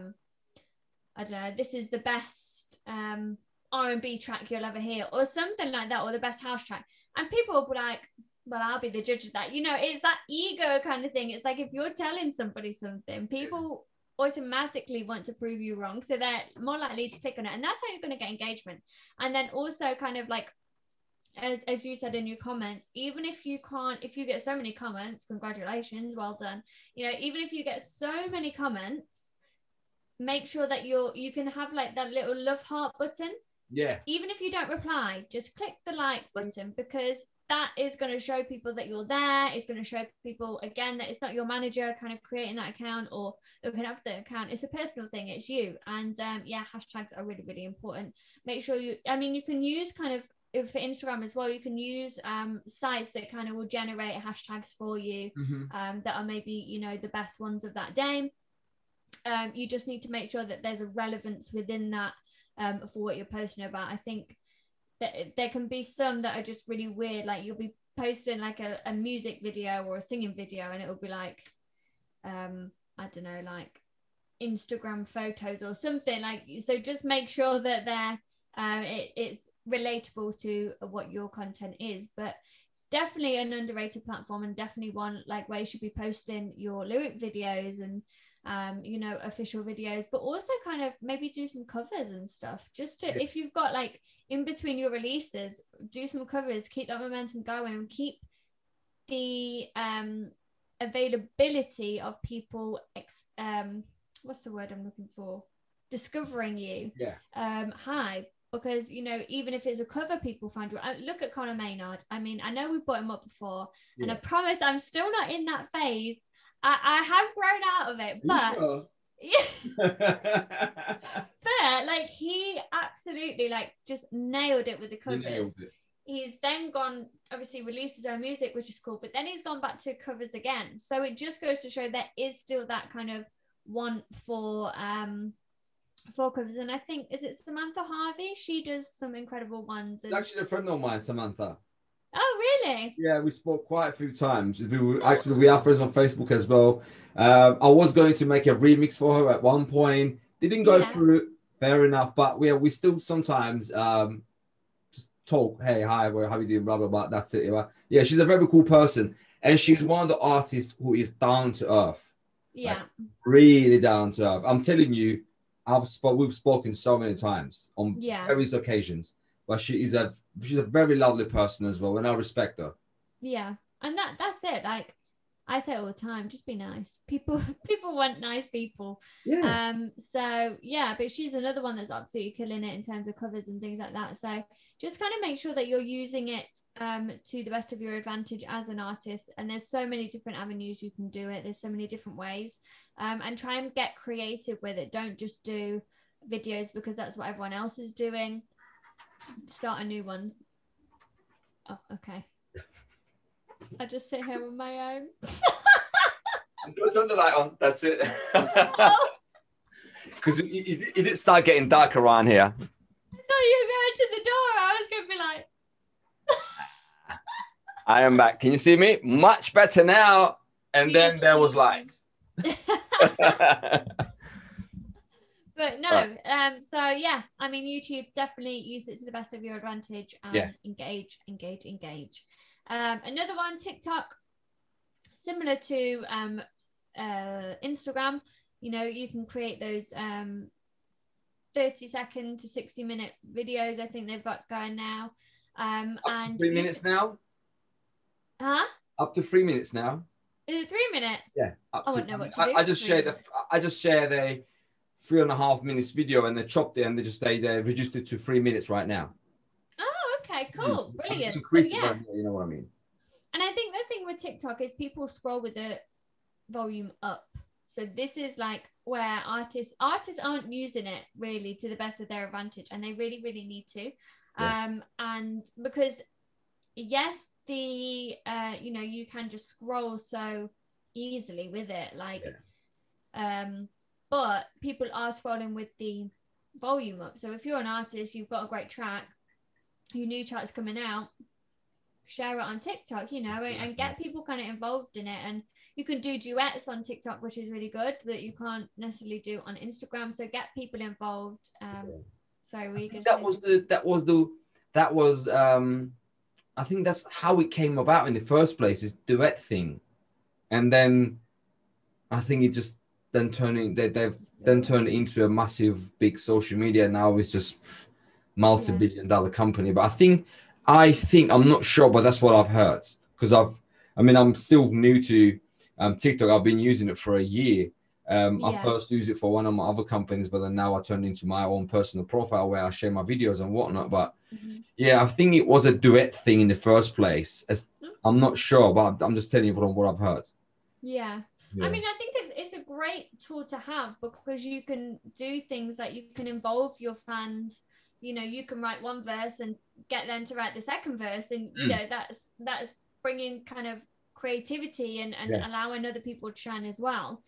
[SPEAKER 1] don't know, this is the best R&B track you'll ever hear, or something like that, or the best house track, and people will be like, well, I'll be the judge of that, you know. It's that ego kind of thing. It's like, if you're telling somebody something, people automatically want to prove you wrong, so they're more likely to click on it, and that's how you're going to get engagement. And then also, kind of like, as you said in your comments, even if you get so many comments, congratulations, well done, you know. Even if you get so many comments, make sure that you can have like that little love heart button.
[SPEAKER 2] Yeah.
[SPEAKER 1] Even if you don't reply, just click the like button, because that is going to show people that you're there. It's going to show people, again, that it's not your manager kind of creating that account or looking after the account. It's a personal thing. It's you. And yeah, hashtags are really, really important. Make sure you can use kind of, for Instagram as well, you can use sites that kind of will generate hashtags for you, that are maybe, you know, the best ones of that day. You just need to make sure that there's a relevance within that, for what you're posting about. I think that there can be some that are just really weird. Like, you'll be posting like a music video or a singing video, and it will be like, I don't know, like Instagram photos or something. Like, so just make sure that they're it's relatable to what your content is. But it's definitely an underrated platform, and definitely one like where you should be posting your lyric videos and you know, official videos, but also kind of maybe do some covers and stuff, just to, if you've got like in between your releases, do some covers, keep that momentum going, and keep the availability of people what's the word I'm looking for, discovering you high. Because, you know, even if it's a cover, people find you. Look at Conor Maynard. I mean, I know we've brought him up before, and I promise I'm still not in that phase. I have grown out of it, but
[SPEAKER 2] sure?
[SPEAKER 1] but like, he absolutely like just nailed it with the covers. He's then gone, obviously released his own music, which is cool, but then he's gone back to covers again. So it just goes to show there is still that kind of want for covers. And I think, is it Samantha Harvey? She does some incredible ones.
[SPEAKER 2] It's actually a friend of mine, Samantha.
[SPEAKER 1] Oh, really?
[SPEAKER 2] Yeah, we spoke quite a few times. We are friends on Facebook as well. I was going to make a remix for her at one point. Didn't go through. Fair enough, but we still sometimes just talk. Hey, hi, how you doing? Blah blah blah. That's it. Yeah, she's a very cool person, and she's one of the artists who is down to earth.
[SPEAKER 1] Yeah,
[SPEAKER 2] like, really down to earth. I'm telling you, we've spoken so many times on various occasions, but she's a very lovely person as well, and I respect her.
[SPEAKER 1] Yeah, and that's it. Like I say all the time, just be nice. People want nice people.
[SPEAKER 2] Yeah.
[SPEAKER 1] So yeah, but she's another one that's absolutely killing it in terms of covers and things like that. So just kind of make sure that you're using it to the best of your advantage as an artist. And there's so many different avenues you can do it. There's so many different ways. And try and get creative with it. Don't just do videos because that's what everyone else is doing. Start a new one. Oh, okay. I just sit here on my own.
[SPEAKER 2] Just turn the light on. That's it. Because it didn't start getting dark around here.
[SPEAKER 1] I thought you were going to the door. I was going to be like...
[SPEAKER 2] I am back. Can you see me? Much better now. And then there was lights.
[SPEAKER 1] But no, so yeah, I mean, YouTube, definitely use it to the best of your advantage and engage. Another one, TikTok, similar to Instagram. You know, you can create those 30-second to 60-minute videos. I think they've got going now.
[SPEAKER 2] Up to 3 minutes now.
[SPEAKER 1] Huh?
[SPEAKER 2] Up to 3 minutes now.
[SPEAKER 1] Is it 3 minutes?
[SPEAKER 2] Yeah.
[SPEAKER 1] I wouldn't know what to do.
[SPEAKER 2] I just shared a 3.5 minutes video, and they chopped it and they reduced it to 3 minutes right now.
[SPEAKER 1] Oh, okay, cool, brilliant.
[SPEAKER 2] Increased it, you know what I mean.
[SPEAKER 1] And I think the thing with TikTok is people scroll with the volume up. So this is like where artists aren't using it really to the best of their advantage, and they really, really need to. Yeah. And because yes, the you can just scroll so easily with it, like but people are scrolling with the volume up. So if you're an artist, you've got a great track, your new track's coming out, share it on TikTok, and get people kind of involved in it. And you can do duets on TikTok, which is really good, that you can't necessarily do on Instagram. So get people involved.
[SPEAKER 2] I think that's how it came about in the first place, is duet thing. And then I think it just they've then turned it into a massive big social media. Now it's just multi-billion-dollar company. But I think I'm not sure, but that's what I've heard, because I'm still new to TikTok. I've been using it for a year. I first used it for one of my other companies, but then now I turned into my own personal profile where I share my videos and whatnot. But I think it was a duet thing in the first place. I'm not sure, but I'm just telling you from what I've heard.
[SPEAKER 1] Yeah. I mean, I think it's a great tool to have, because you can do things like you can involve your fans. You can write one verse and get them to write the second verse, and that's bringing kind of creativity and allowing other people to shine as well,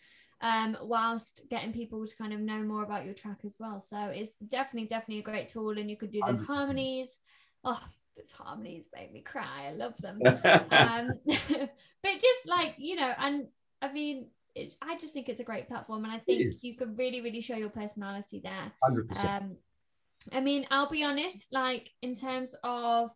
[SPEAKER 1] whilst getting people to kind of know more about your track as well. So it's definitely a great tool. And you could do those harmonies. Oh, those harmonies make me cry. I love them. But just like, and I mean, I just think it's a great platform, and I think you could really, really show your personality there.
[SPEAKER 2] 100%.
[SPEAKER 1] I mean, I'll be honest, like in terms of,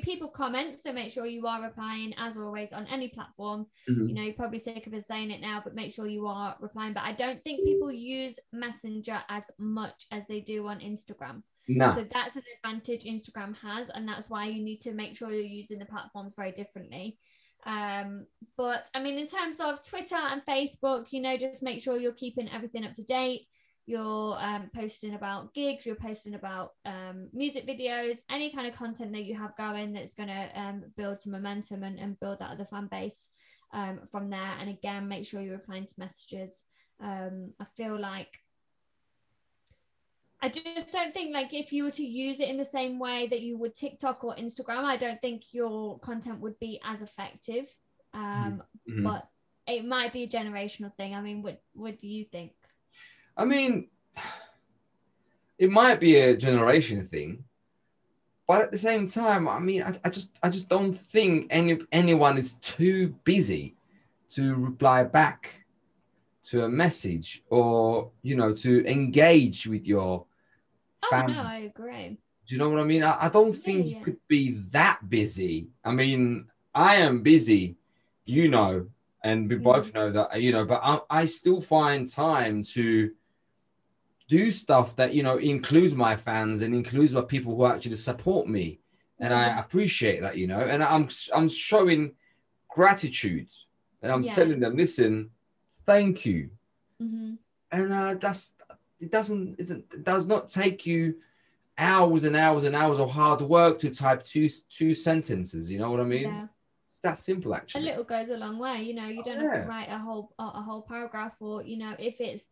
[SPEAKER 1] people comment, so make sure you are replying as always on any platform. You're probably sick of us saying it now, but make sure you are replying. But I don't think people use Messenger as much as they do on Instagram. No. So that's an advantage Instagram has, and that's why you need to make sure you're using the platforms very differently. But I mean, in terms of Twitter and Facebook, just make sure you're keeping everything up to date. You're posting about gigs, you're posting about music videos, any kind of content that you have going that's going to build some momentum and build that other fan base from there. And again, make sure you're replying to messages. I feel like I just don't think, like, if you were to use it in the same way that you would TikTok or Instagram, I don't think your content would be as effective. But it might be a generational thing. I mean, what do you think?
[SPEAKER 2] I mean, it might be a generation thing, but at the same time, I mean, I just don't think anyone is too busy to reply back to a message, or to engage with your family.
[SPEAKER 1] No, I agree.
[SPEAKER 2] Do you know what I mean? I don't think you could be that busy. I mean, I am busy, and we both know that, but I still find time to do stuff that, includes my fans and includes my people who actually support me. And I appreciate that, and I'm showing gratitude, and I'm telling them, listen, thank you. And it does not take you hours and hours and hours of hard work to type two sentences. You know what I mean? Yeah. It's that simple, actually.
[SPEAKER 1] A little goes a long way. You don't have to write a whole paragraph, or if it's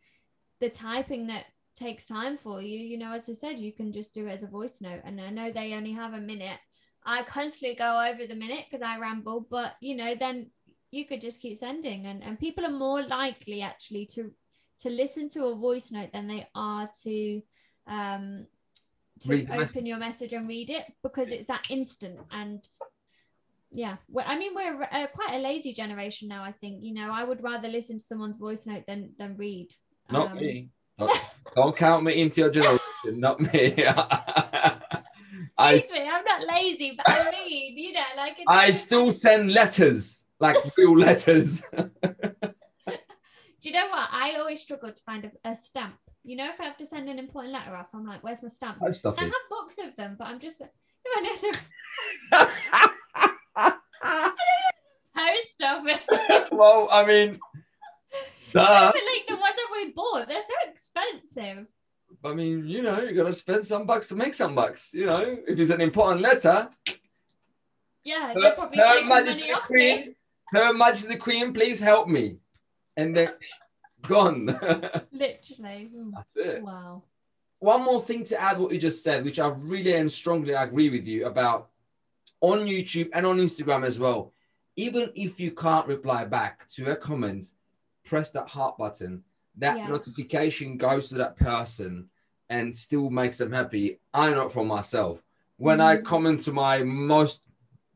[SPEAKER 1] the typing that takes time for you, as I said, you can just do it as a voice note. And I know they only have a minute. I constantly go over the minute because I ramble, but then you could just keep sending, and people are more likely actually to listen to a voice note than they are to open your message and read it, because it's that instant. And I mean, we're quite a lazy generation now, I think. I would rather listen to someone's voice note than read.
[SPEAKER 2] Not me. Don't count me into your generation. Not me.
[SPEAKER 1] I'm not lazy, but I mean,
[SPEAKER 2] I still send letters, like real letters.
[SPEAKER 1] Do you know what? I always struggle to find a stamp. You know, if I have to send an important letter off, I'm like, where's my stamps?
[SPEAKER 2] Post
[SPEAKER 1] I
[SPEAKER 2] office.
[SPEAKER 1] have books of them, but I'm just, no, I don't post office.
[SPEAKER 2] Well, I mean,
[SPEAKER 1] No,
[SPEAKER 2] duh.
[SPEAKER 1] but like the ones I've already bought, they're so expensive.
[SPEAKER 2] I mean, you know, you gotta spend some bucks to make some bucks. You know, if it's an important letter,
[SPEAKER 1] Yeah, they'll probably take money off me.
[SPEAKER 2] Her Majesty the Queen, please help me. And then gone.
[SPEAKER 1] Literally.
[SPEAKER 2] That's it.
[SPEAKER 1] Wow.
[SPEAKER 2] One more thing to add what you just said, which I really and strongly agree with you about on YouTube and on Instagram as well. Even if you can't reply back to a comment, press that heart button. That notification goes to that person and still makes them happy. I know it for myself. When I comment to my most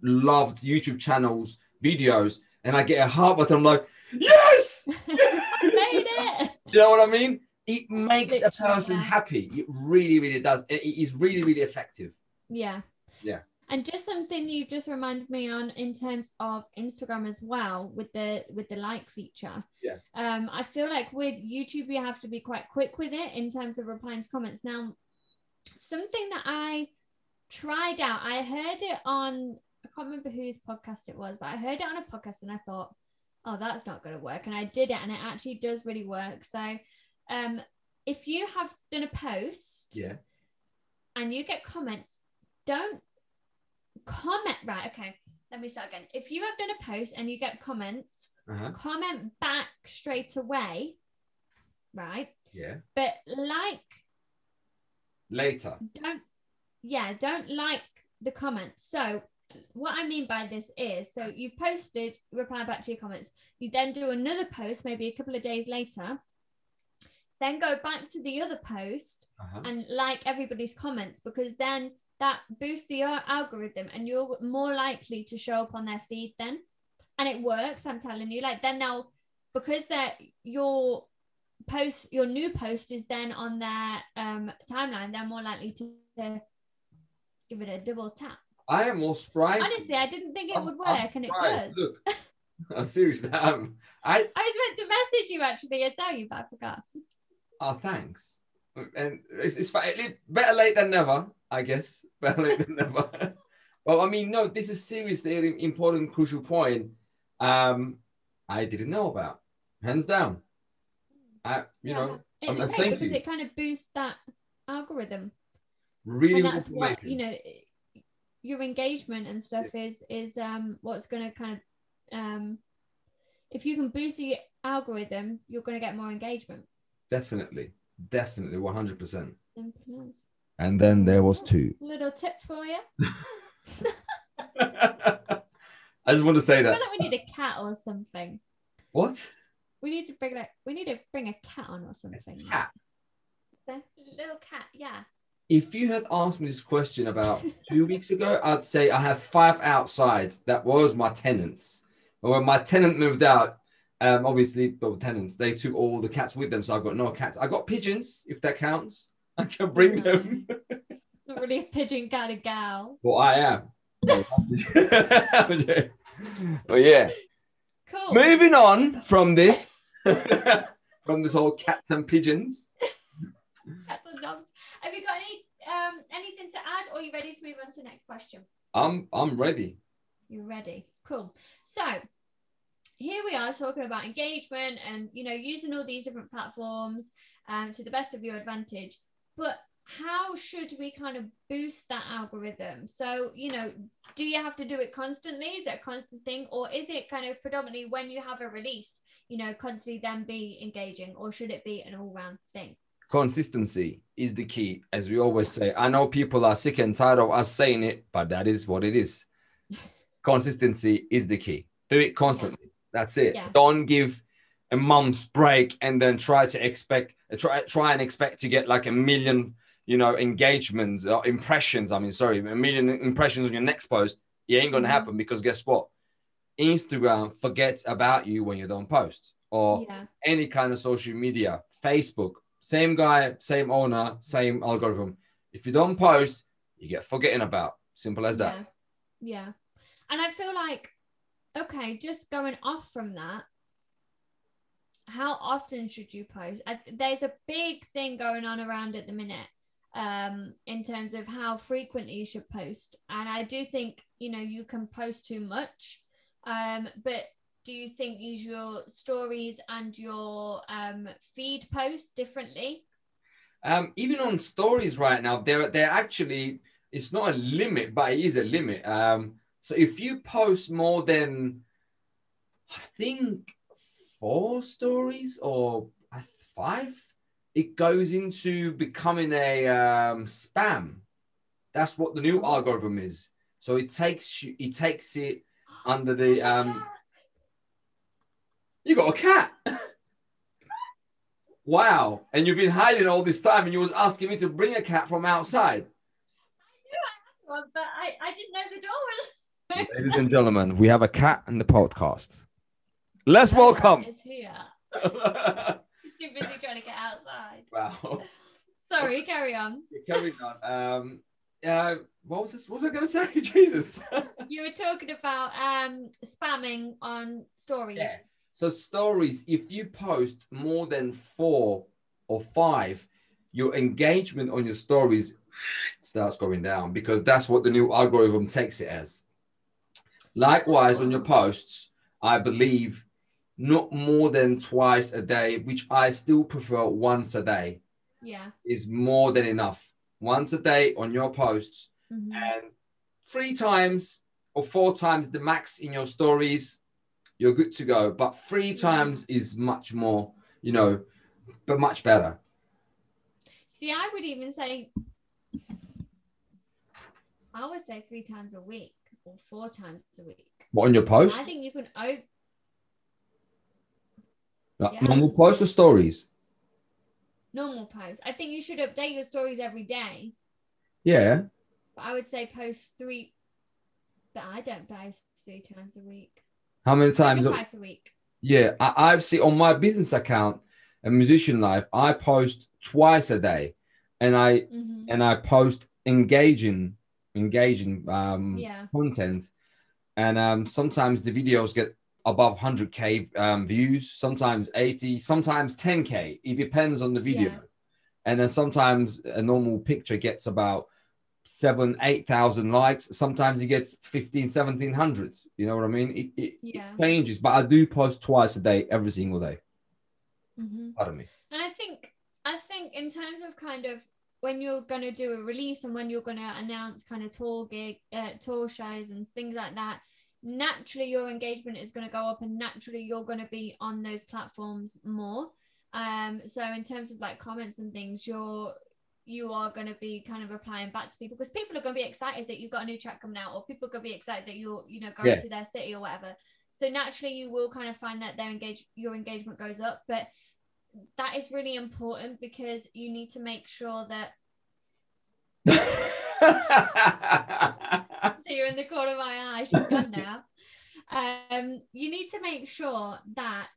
[SPEAKER 2] loved YouTube channels videos and I get a heart button, I'm like, yes!
[SPEAKER 1] I made it.
[SPEAKER 2] You know what I mean? It makes a person happy. It really, really does. It is really, really effective.
[SPEAKER 1] Yeah.
[SPEAKER 2] Yeah.
[SPEAKER 1] And just something you just reminded me on in terms of Instagram as well with the like feature.
[SPEAKER 2] Yeah.
[SPEAKER 1] I feel like with YouTube you have to be quite quick with it in terms of replying to comments. Now, something that I tried out, I heard it on, I can't remember whose podcast it was, but I heard it on a podcast and I thought, oh, that's not going to work. And I did it and it actually does really work. So if you have done a post and you get comments, don't comment. Right, okay, let me start again. If you have done a post and you get comments, comment back straight away, right?
[SPEAKER 2] Yeah.
[SPEAKER 1] But like
[SPEAKER 2] later.
[SPEAKER 1] Don't like the comments. So what I mean by this is, so you've posted, reply back to your comments, you then do another post maybe a couple of days later, then go back to the other post and like everybody's comments, because then that boosts the algorithm and you're more likely to show up on their feed then. And it works, I'm telling you. Like then now, because your new post is then on their timeline, they're more likely to give it a double tap.
[SPEAKER 2] I am more surprised.
[SPEAKER 1] Honestly, I didn't think it would work, and it does.
[SPEAKER 2] Look, seriously, I
[SPEAKER 1] was meant to message you actually and tell you, but I forgot.
[SPEAKER 2] Oh, thanks. And it's better late than never, I guess. Better late than never. Well, I mean, no, this is seriously an important, crucial point. I didn't know about, hands down. You know,
[SPEAKER 1] it's great because it kind of boosts that algorithm.
[SPEAKER 2] Really,
[SPEAKER 1] and that's what you know. Your engagement and stuff is what's going to kind of if you can boost the algorithm, you're going to get more engagement. Definitely
[SPEAKER 2] 100%. And then there was two
[SPEAKER 1] little tip for you.
[SPEAKER 2] I just want to say that
[SPEAKER 1] I feel like we need a cat or something.
[SPEAKER 2] What?
[SPEAKER 1] We need to bring a cat on or something.
[SPEAKER 2] A cat?
[SPEAKER 1] The little cat, yeah.
[SPEAKER 2] If you had asked me this question about 2 weeks ago, I'd say I have 5 outside. That was my tenants. But when my tenant moved out, obviously, the tenants, they took all the cats with them. So I've got no cats. I got pigeons, if that counts. I can bring them.
[SPEAKER 1] Not really a pigeon kind of gal.
[SPEAKER 2] Well, I am. But yeah.
[SPEAKER 1] Cool.
[SPEAKER 2] Moving on from this, from this whole cats and pigeons.
[SPEAKER 1] Cats and dogs. Have you got anything to add, or are you ready to move on to the next question?
[SPEAKER 2] I'm ready.
[SPEAKER 1] You're ready. Cool. So here we are talking about engagement and using all these different platforms to the best of your advantage. But how should we kind of boost that algorithm? So, do you have to do it constantly? Is it a constant thing? Or is it kind of predominantly when you have a release, constantly then be engaging? Or should it be an all-round thing?
[SPEAKER 2] Consistency is the key, as we always say. I know people are sick and tired of us saying it, but that is what it is. Consistency is the key. Do it constantly. Yeah. That's it. Yeah. Don't give a month's break and then try and expect to get like 1 million, engagements or impressions. A million impressions on your next post. It ain't going to happen, because guess what? Instagram forgets about you when you don't post, or any kind of social media, Facebook. Same guy, same owner, same algorithm. If you don't post, you get forgotten about. Simple as that.
[SPEAKER 1] Yeah. And I feel like, okay, just going off from that, how often should you post? There's a big thing going on around at the minute in terms of how frequently you should post. And I do think, you can post too much. But do you think use your stories and your feed posts differently?
[SPEAKER 2] Even on stories right now, they're actually, it's not a limit, but it is a limit. So if you post more than, I think, 4 stories or 5, it goes into becoming a spam. That's what the new algorithm is. So it takes it under the You got a cat. Wow. And you've been hiding all this time and you was asking me to bring a cat from outside.
[SPEAKER 1] I knew I had one, but I didn't know the door was open.
[SPEAKER 2] Ladies and gentlemen, we have a cat in the podcast. Let's welcome.
[SPEAKER 1] Is here. He's too busy trying to get outside.
[SPEAKER 2] Wow.
[SPEAKER 1] Sorry, carry on.
[SPEAKER 2] Carrying on. What was this? What was I going to say? Jesus.
[SPEAKER 1] You were talking about spamming on stories.
[SPEAKER 2] Yeah. So stories, if you post more than 4 or 5, your engagement on your stories starts going down because that's what the new algorithm takes it as. Likewise, on your posts, I believe not more than twice a day, which I still prefer once a day.
[SPEAKER 1] Yeah.
[SPEAKER 2] Is more than enough. Once a day on your posts, and 3 times or 4 times the max in your stories, you're good to go. But 3 times is much more, but much better.
[SPEAKER 1] See, I would even say, 3 times a week or 4 times a week.
[SPEAKER 2] What, on your post?
[SPEAKER 1] I think you can
[SPEAKER 2] normal posts or stories?
[SPEAKER 1] Normal posts. I think you should update your stories every day.
[SPEAKER 2] Yeah.
[SPEAKER 1] But I would say post 3, but I don't post 3 times a week.
[SPEAKER 2] How many times?
[SPEAKER 1] Twice a week.
[SPEAKER 2] Yeah, I've seen on my business account, a Musician Life, I post twice a day, and I post engaging content, and sometimes the videos get above 100k views, sometimes 80, sometimes 10k. It depends on the video, and then sometimes a normal picture gets about 7,000-8,000 likes. Sometimes it gets 1,500-1,700. You know what I mean? It changes, but I do post twice a day, every single day. Pardon me.
[SPEAKER 1] And I think in terms of kind of when you're going to do a release and when you're going to announce kind of tour shows and things like that, naturally your engagement is going to go up, and naturally you're going to be on those platforms more. So in terms of like comments and things, you are going to be kind of replying back to people because people are going to be excited that you've got a new track coming out, or people are going to be excited that you're going to their city or whatever. So naturally you will kind of find that your engagement goes up. But that is really important because you need to make sure that so you're in the corner of my eye, she's gone now. You need to make sure that,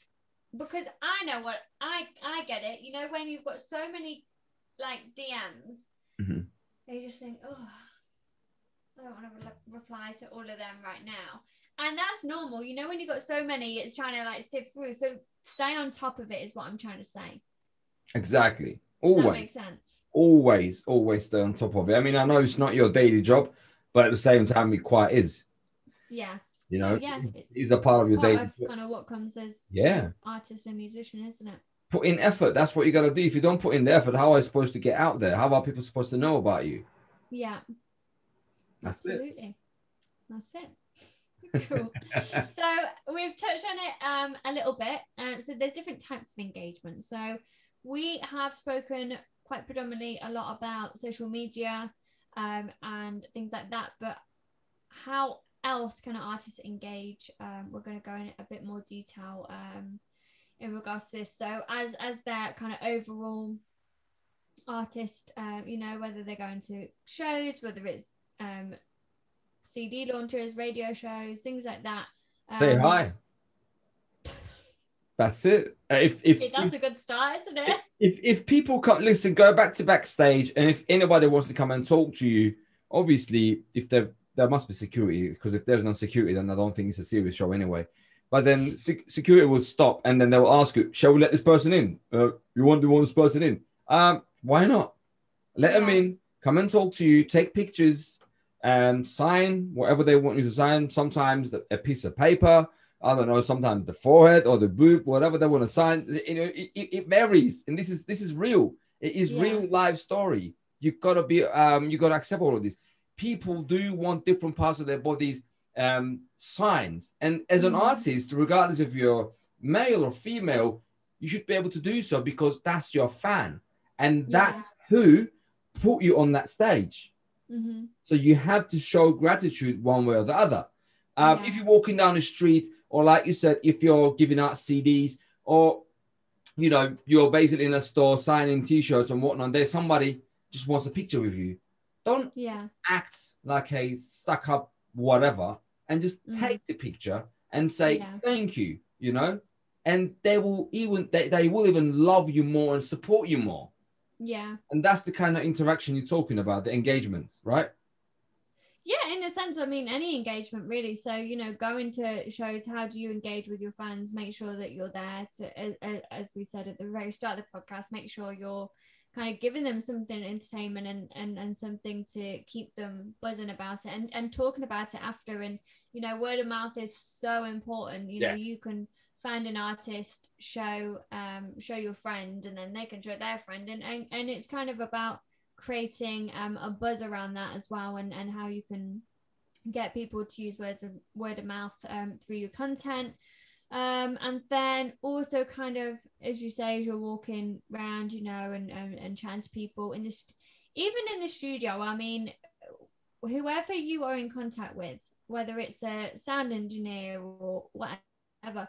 [SPEAKER 1] because I know what I get it, when you've got so many like DMs, you just think, oh, I don't want to reply to all of them right now. And that's normal, when you've got so many, it's trying to like sift through. So stay on top of it is what I'm trying to say.
[SPEAKER 2] Exactly.
[SPEAKER 1] Does that make sense?
[SPEAKER 2] Always stay on top of it. I mean, I know it's not your daily job, but at the same time, it quite is.
[SPEAKER 1] Yeah.
[SPEAKER 2] It's a part of your daily job.
[SPEAKER 1] Kind of what comes as artist and musician, isn't it?
[SPEAKER 2] Put in effort. That's what you got to do. If you don't put in the effort, how are you supposed to get out there? How are people supposed to know about you?
[SPEAKER 1] Yeah.
[SPEAKER 2] Absolutely.
[SPEAKER 1] That's it. Cool. So we've touched on it a little bit. So there's different types of engagement. So we have spoken quite predominantly a lot about social media and things like that. But how else can artists engage? We're going to go in a bit more detail in regards to this. So as their kind of overall artist, whether they're going to shows, whether it's CD launches, radio shows, things like that.
[SPEAKER 2] Say hi. That's it. If
[SPEAKER 1] that's a good start, isn't it?
[SPEAKER 2] If people come, listen, go back to backstage, and if anybody wants to come and talk to you, obviously, if there must be security, because if there's no security, then I don't think it's a serious show anyway. But then security will stop, and then they will ask you, "Shall we let this person in? You want this person in? Why not? Let them in. Come and talk to you. Take pictures, and sign whatever they want you to sign. Sometimes a piece of paper. I don't know. Sometimes the forehead or the boob, whatever they want to sign. You know, it varies, and this is real. It is real life story. You gotta be you gotta accept all of this. People do want different parts of their bodies signs, and as an artist, regardless if you're male or female, you should be able to do so because that's your fan, and that's who put you on that stage. So you have to show gratitude one way or the other. If you're walking down the street, or like you said, if you're giving out CDs, or you know, you're basically in a store signing T-shirts and whatnot, there's somebody just wants a picture with you. Don't act like a stuck-up whatever, and just take the picture and say thank you. You know, and they will even love you more and support you more. Yeah, and that's the kind of interaction you're talking about, the engagements, right?
[SPEAKER 1] Yeah, in a sense, I mean, any engagement really. So, you know, going to shows, how do you engage with your fans? Make sure that you're there to, as we said at the very start of the podcast, make sure you're kind of giving them something entertainment and something to keep them buzzing about it and talking about it after. And, you know, word of mouth is so important. You know, you can find an artist, show your friend, and then they can show their friend. And it's kind of about creating a buzz around that as well, and how you can get people to use word of mouth through your content, and then also kind of, as you say, as you're walking around, you know, and chatting to people in this, even in the studio. I mean, whoever you are in contact with, whether it's a sound engineer or whatever,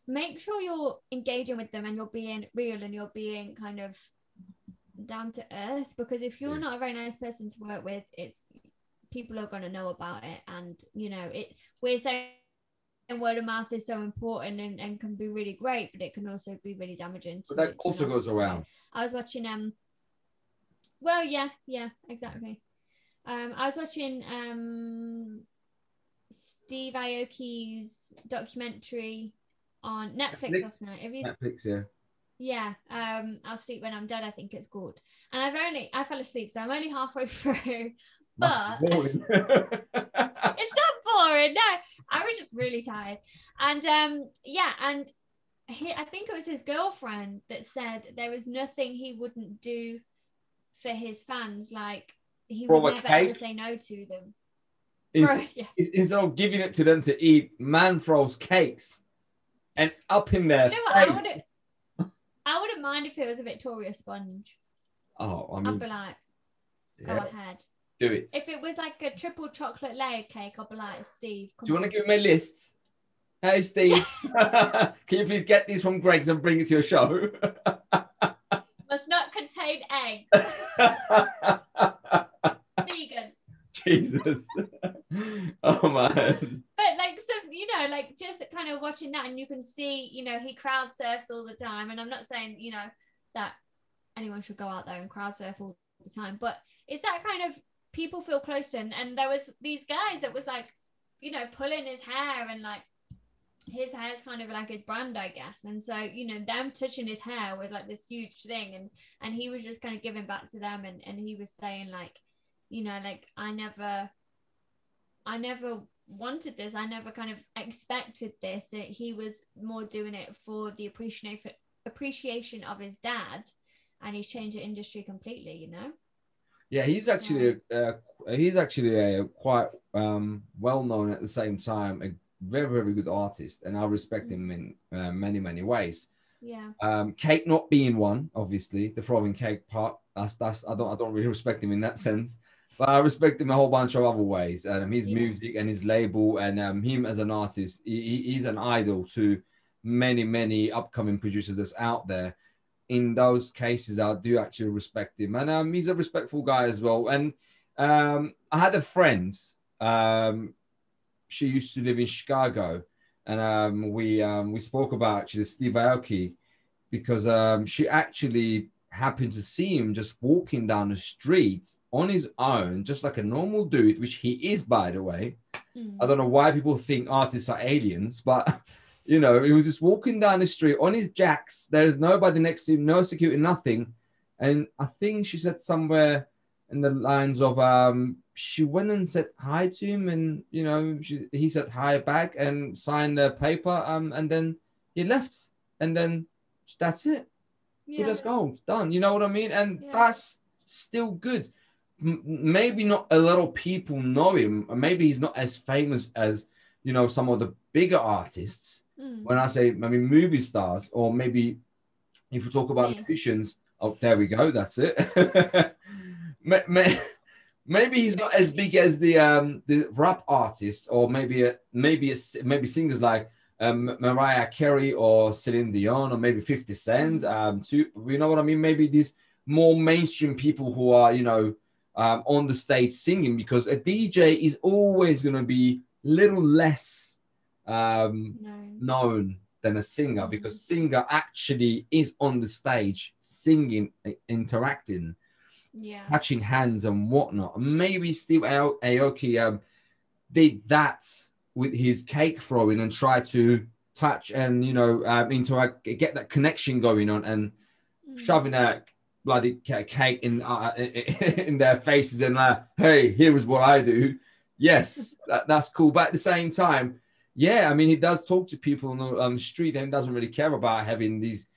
[SPEAKER 1] make sure you're engaging with them and you're being real and you're being kind of down to earth, because if you're not a very nice person to work with, it's people are going to know about it. And you know, we're saying word of mouth is so important and can be really great, but it can also be really damaging
[SPEAKER 2] but that also goes around.
[SPEAKER 1] I was watching exactly. I was watching Steve Aoki's documentary on Netflix last night.
[SPEAKER 2] Netflix,
[SPEAKER 1] yeah. I'll Sleep When I'm Dead, I think it's called. And I fell asleep, so I'm only halfway through. But it's not boring. No, I was just really tired. And and I think it was his girlfriend that said there was nothing he wouldn't do for his fans. Like, he would never ever say no to them.
[SPEAKER 2] Instead of giving it to them to eat, man throws cakes and up in their face.
[SPEAKER 1] I wouldn't mind if it was a Victoria sponge.
[SPEAKER 2] Oh, I mean,
[SPEAKER 1] I'd be like, go ahead.
[SPEAKER 2] Do it.
[SPEAKER 1] If it was like a triple chocolate layer cake, I'd be like, Steve,
[SPEAKER 2] do you want to give me a list? Hey, Steve, can you please get these from Greg's and bring it to your show?
[SPEAKER 1] Must not contain eggs. Vegan.
[SPEAKER 2] Jesus. Oh, man.
[SPEAKER 1] But like, so, you know, like just kind of watching that, and you can see, you know, he crowd surfs all the time. And I'm not saying, you know, that anyone should go out there and crowd surf all the time, but it's that kind of, people feel close to him. And there was these guys that was like, you know, pulling his hair, and like his hair is kind of like his brand, I guess. And so, you know, them touching his hair was like this huge thing, and he was just kind of giving back to them, and he was saying like, you know, like I never wanted this, I never kind of expected this. He was more doing it for the appreciation of his dad, and he's changed the industry completely, you know.
[SPEAKER 2] Yeah, he's actually a quite well known, at the same time, a very, very good artist, and I respect him in many ways.
[SPEAKER 1] Yeah.
[SPEAKER 2] Cake not being one, obviously, the throwing cake part. That's I don't really respect him in that sense, but I respect him a whole bunch of other ways. His music and his label, and him as an artist, he's an idol to many upcoming producers that's out there. In those cases, I do actually respect him, and he's a respectful guy as well. And I had a friend. She used to live in Chicago, and we spoke about actually Steve Aoki, because she actually happened to see him just walking down the street on his own, just like a normal dude, which he is, by the way. I don't know why people think artists are aliens, but you know, he was just walking down the street on his jacks. There's nobody next to him, no security, nothing. And I think she said somewhere in the lines of she went and said hi to him, and you know, he said hi back and signed the paper, and then he left, and then that's it. Good as gold, done. You know what I mean? And that's still good. Maybe not a lot of people know him. Maybe he's not as famous as, you know, some of the bigger artists. When I say, I mean, movie stars, or maybe if we talk about musicians, oh, there we go. That's it. Maybe he's not as big as the rap artists, or maybe singers like Mariah Carey or Celine Dion, or maybe 50 Cent. You know what I mean? Maybe these more mainstream people who are, you know, on the stage singing, because a DJ is always going to be little less known than a singer, because singer actually is on the stage singing, interacting, touching hands and whatnot. Maybe Steve Aoki did that with his cake throwing, and try to touch and, you know, interact, get that connection going on, and shoving that bloody cake in their faces and hey, here is what I do. Yes, that's cool. But at the same time, yeah, I mean, he does talk to people on the street, and doesn't really care about having these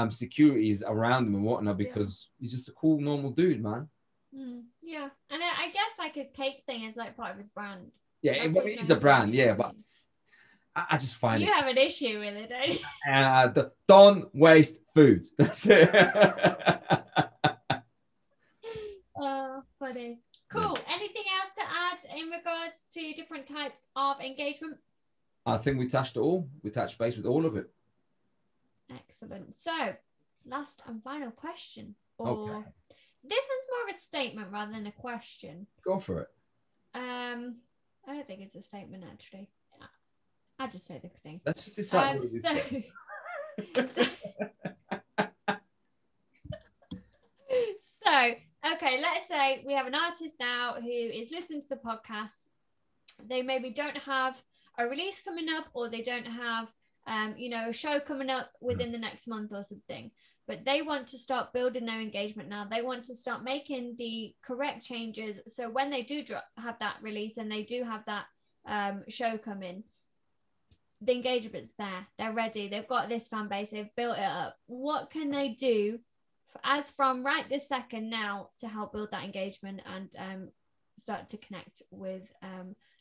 [SPEAKER 2] securities around him and whatnot, because he's just a cool, normal dude, man.
[SPEAKER 1] Yeah, and I guess like his cake thing is like part of his brand.
[SPEAKER 2] Yeah, it is a brand, yeah, but I just find
[SPEAKER 1] you have an issue with it, don't you?
[SPEAKER 2] Don't waste food. That's it.
[SPEAKER 1] Oh, funny. Cool. Anything else to add in regards to different types of engagement?
[SPEAKER 2] I think we touched it all. We touched base with all of it.
[SPEAKER 1] Excellent. So, last and final question. Or this one's more of a statement rather than a question.
[SPEAKER 2] Go for it.
[SPEAKER 1] I don't think it's a statement, actually. I'll just say the thing.
[SPEAKER 2] Let's just decide.
[SPEAKER 1] Okay, let's say we have an artist now who is listening to the podcast. They maybe don't have a release coming up, or they don't have, you know, a show coming up within the next month or something. But they want to start building their engagement now. They want to start making the correct changes. So when they do have that release, and they do have that show coming, the engagement's there. They're ready. They've got this fan base. They've built it up. What can they do as from right this second now to help build that engagement and start to connect with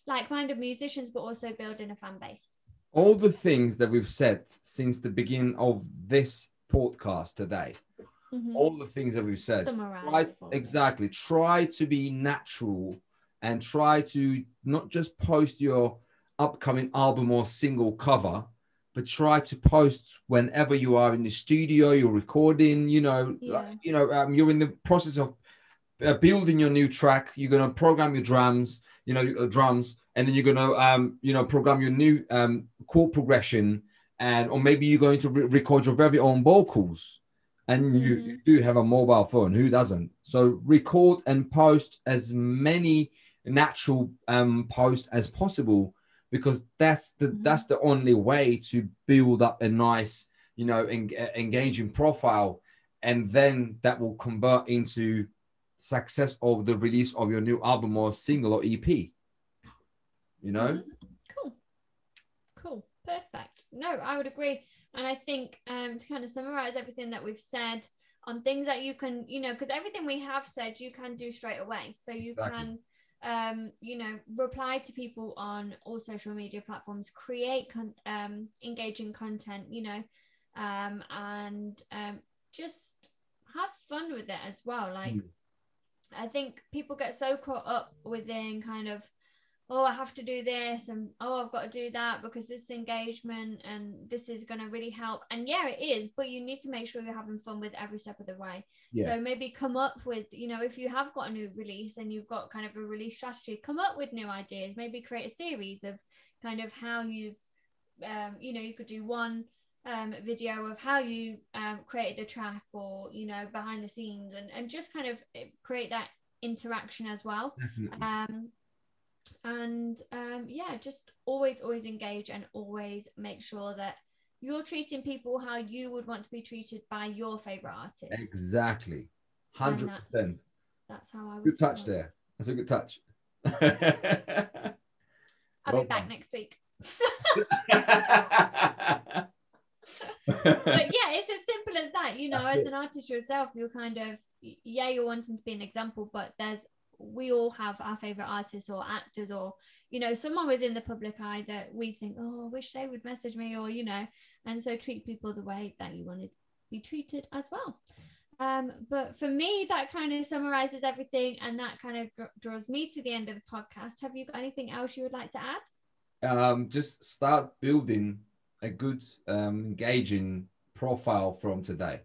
[SPEAKER 1] like-minded musicians, but also building a fan base?
[SPEAKER 2] All the things that we've said since the beginning of this podcast today, all the things that we've said, exactly, try to be natural, and try to not just post your upcoming album or single cover, but try to post whenever you are in the studio, you're recording, you're in the process of building your new track. You're going to program your drums, drums, and then you're going to, program your new chord progression, or maybe you're going to record your very own vocals, and you do have a mobile phone. Who doesn't? So record and post as many natural posts as possible, because that's the only way to build up a nice, engaging profile, and then that will convert into success of the release of your new album or single or EP.
[SPEAKER 1] Cool, perfect. No, I would agree. And I think to kind of summarize everything that we've said on things that you can, because everything we have said you can do straight away. So you can reply to people on all social media platforms, create engaging content, and just have fun with it as well. Like, I think people get so caught up within kind of, oh, I have to do this, and oh, I've got to do that because this engagement and this is going to really help. And yeah, it is, but you need to make sure you're having fun with every step of the way. Yes. So maybe come up with, if you have got a new release and you've got kind of a release strategy, come up with new ideas. Maybe create a series of kind of how you've, you could do one video of how you created the track, or, behind the scenes, and just kind of create that interaction as well. And yeah, just always engage, and always make sure that you're treating people how you would want to be treated by your favorite artist.
[SPEAKER 2] Exactly. 100%.
[SPEAKER 1] That's how I would.
[SPEAKER 2] Good touch there. That's a good touch.
[SPEAKER 1] I'll be back next week. But yeah, it's as simple as that. You know, as an artist yourself, you're kind of, yeah, you're wanting to be an example, but we all have our favorite artists or actors, or, you know, someone within the public eye that we think, oh, I wish they would message me, or, you know, and so treat people the way that you want to be treated as well. But for me, that kind of summarizes everything, and that kind of draws me to the end of the podcast. Have you got anything else you would like to add?
[SPEAKER 2] Just start building a good, engaging profile from today.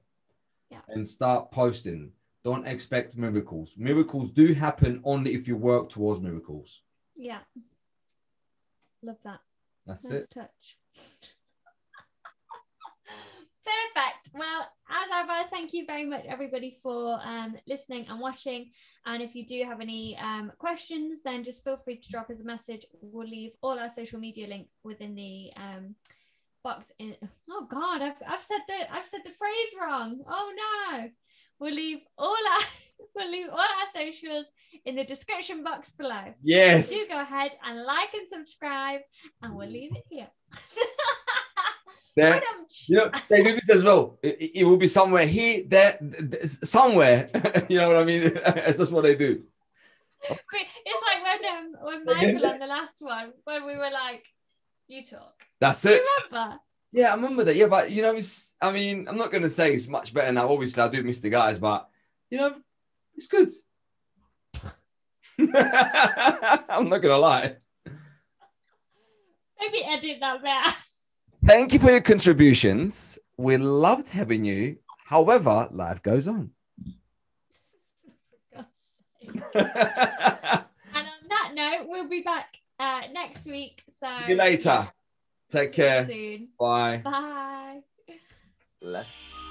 [SPEAKER 1] Yeah.
[SPEAKER 2] And start posting. Don't expect miracles. Miracles do happen only if you work towards miracles.
[SPEAKER 1] Yeah. Love that.
[SPEAKER 2] That's
[SPEAKER 1] nice
[SPEAKER 2] it.
[SPEAKER 1] Touch. Perfect. Well, as ever, thank you very much, everybody, for listening and watching. And if you do have any questions, then just feel free to drop us a message. We'll leave all our social media links within the box. Oh God, I've said the phrase wrong. Oh no. We'll leave all our socials in the description box below.
[SPEAKER 2] Yes.
[SPEAKER 1] Do go ahead and like and subscribe, and we'll leave it here.
[SPEAKER 2] You know, they do this as well. It will be somewhere here, there, somewhere. You know what I mean? That's just what they do.
[SPEAKER 1] It's like when Michael on the last one, when we were like, "You talk."
[SPEAKER 2] That's
[SPEAKER 1] do
[SPEAKER 2] it.
[SPEAKER 1] You remember?
[SPEAKER 2] Yeah, I remember that. Yeah, but you know, I'm not going to say it's much better now. Obviously, I do miss the guys, but you know, it's good. I'm not going to lie.
[SPEAKER 1] Maybe edit that better.
[SPEAKER 2] Thank you for your contributions. We loved having you. However, life goes on.
[SPEAKER 1] For God's sake. And on that note, we'll be back next week. So
[SPEAKER 2] see you later. Take care.
[SPEAKER 1] Soon.
[SPEAKER 2] Bye.
[SPEAKER 1] Bye.
[SPEAKER 2] Left.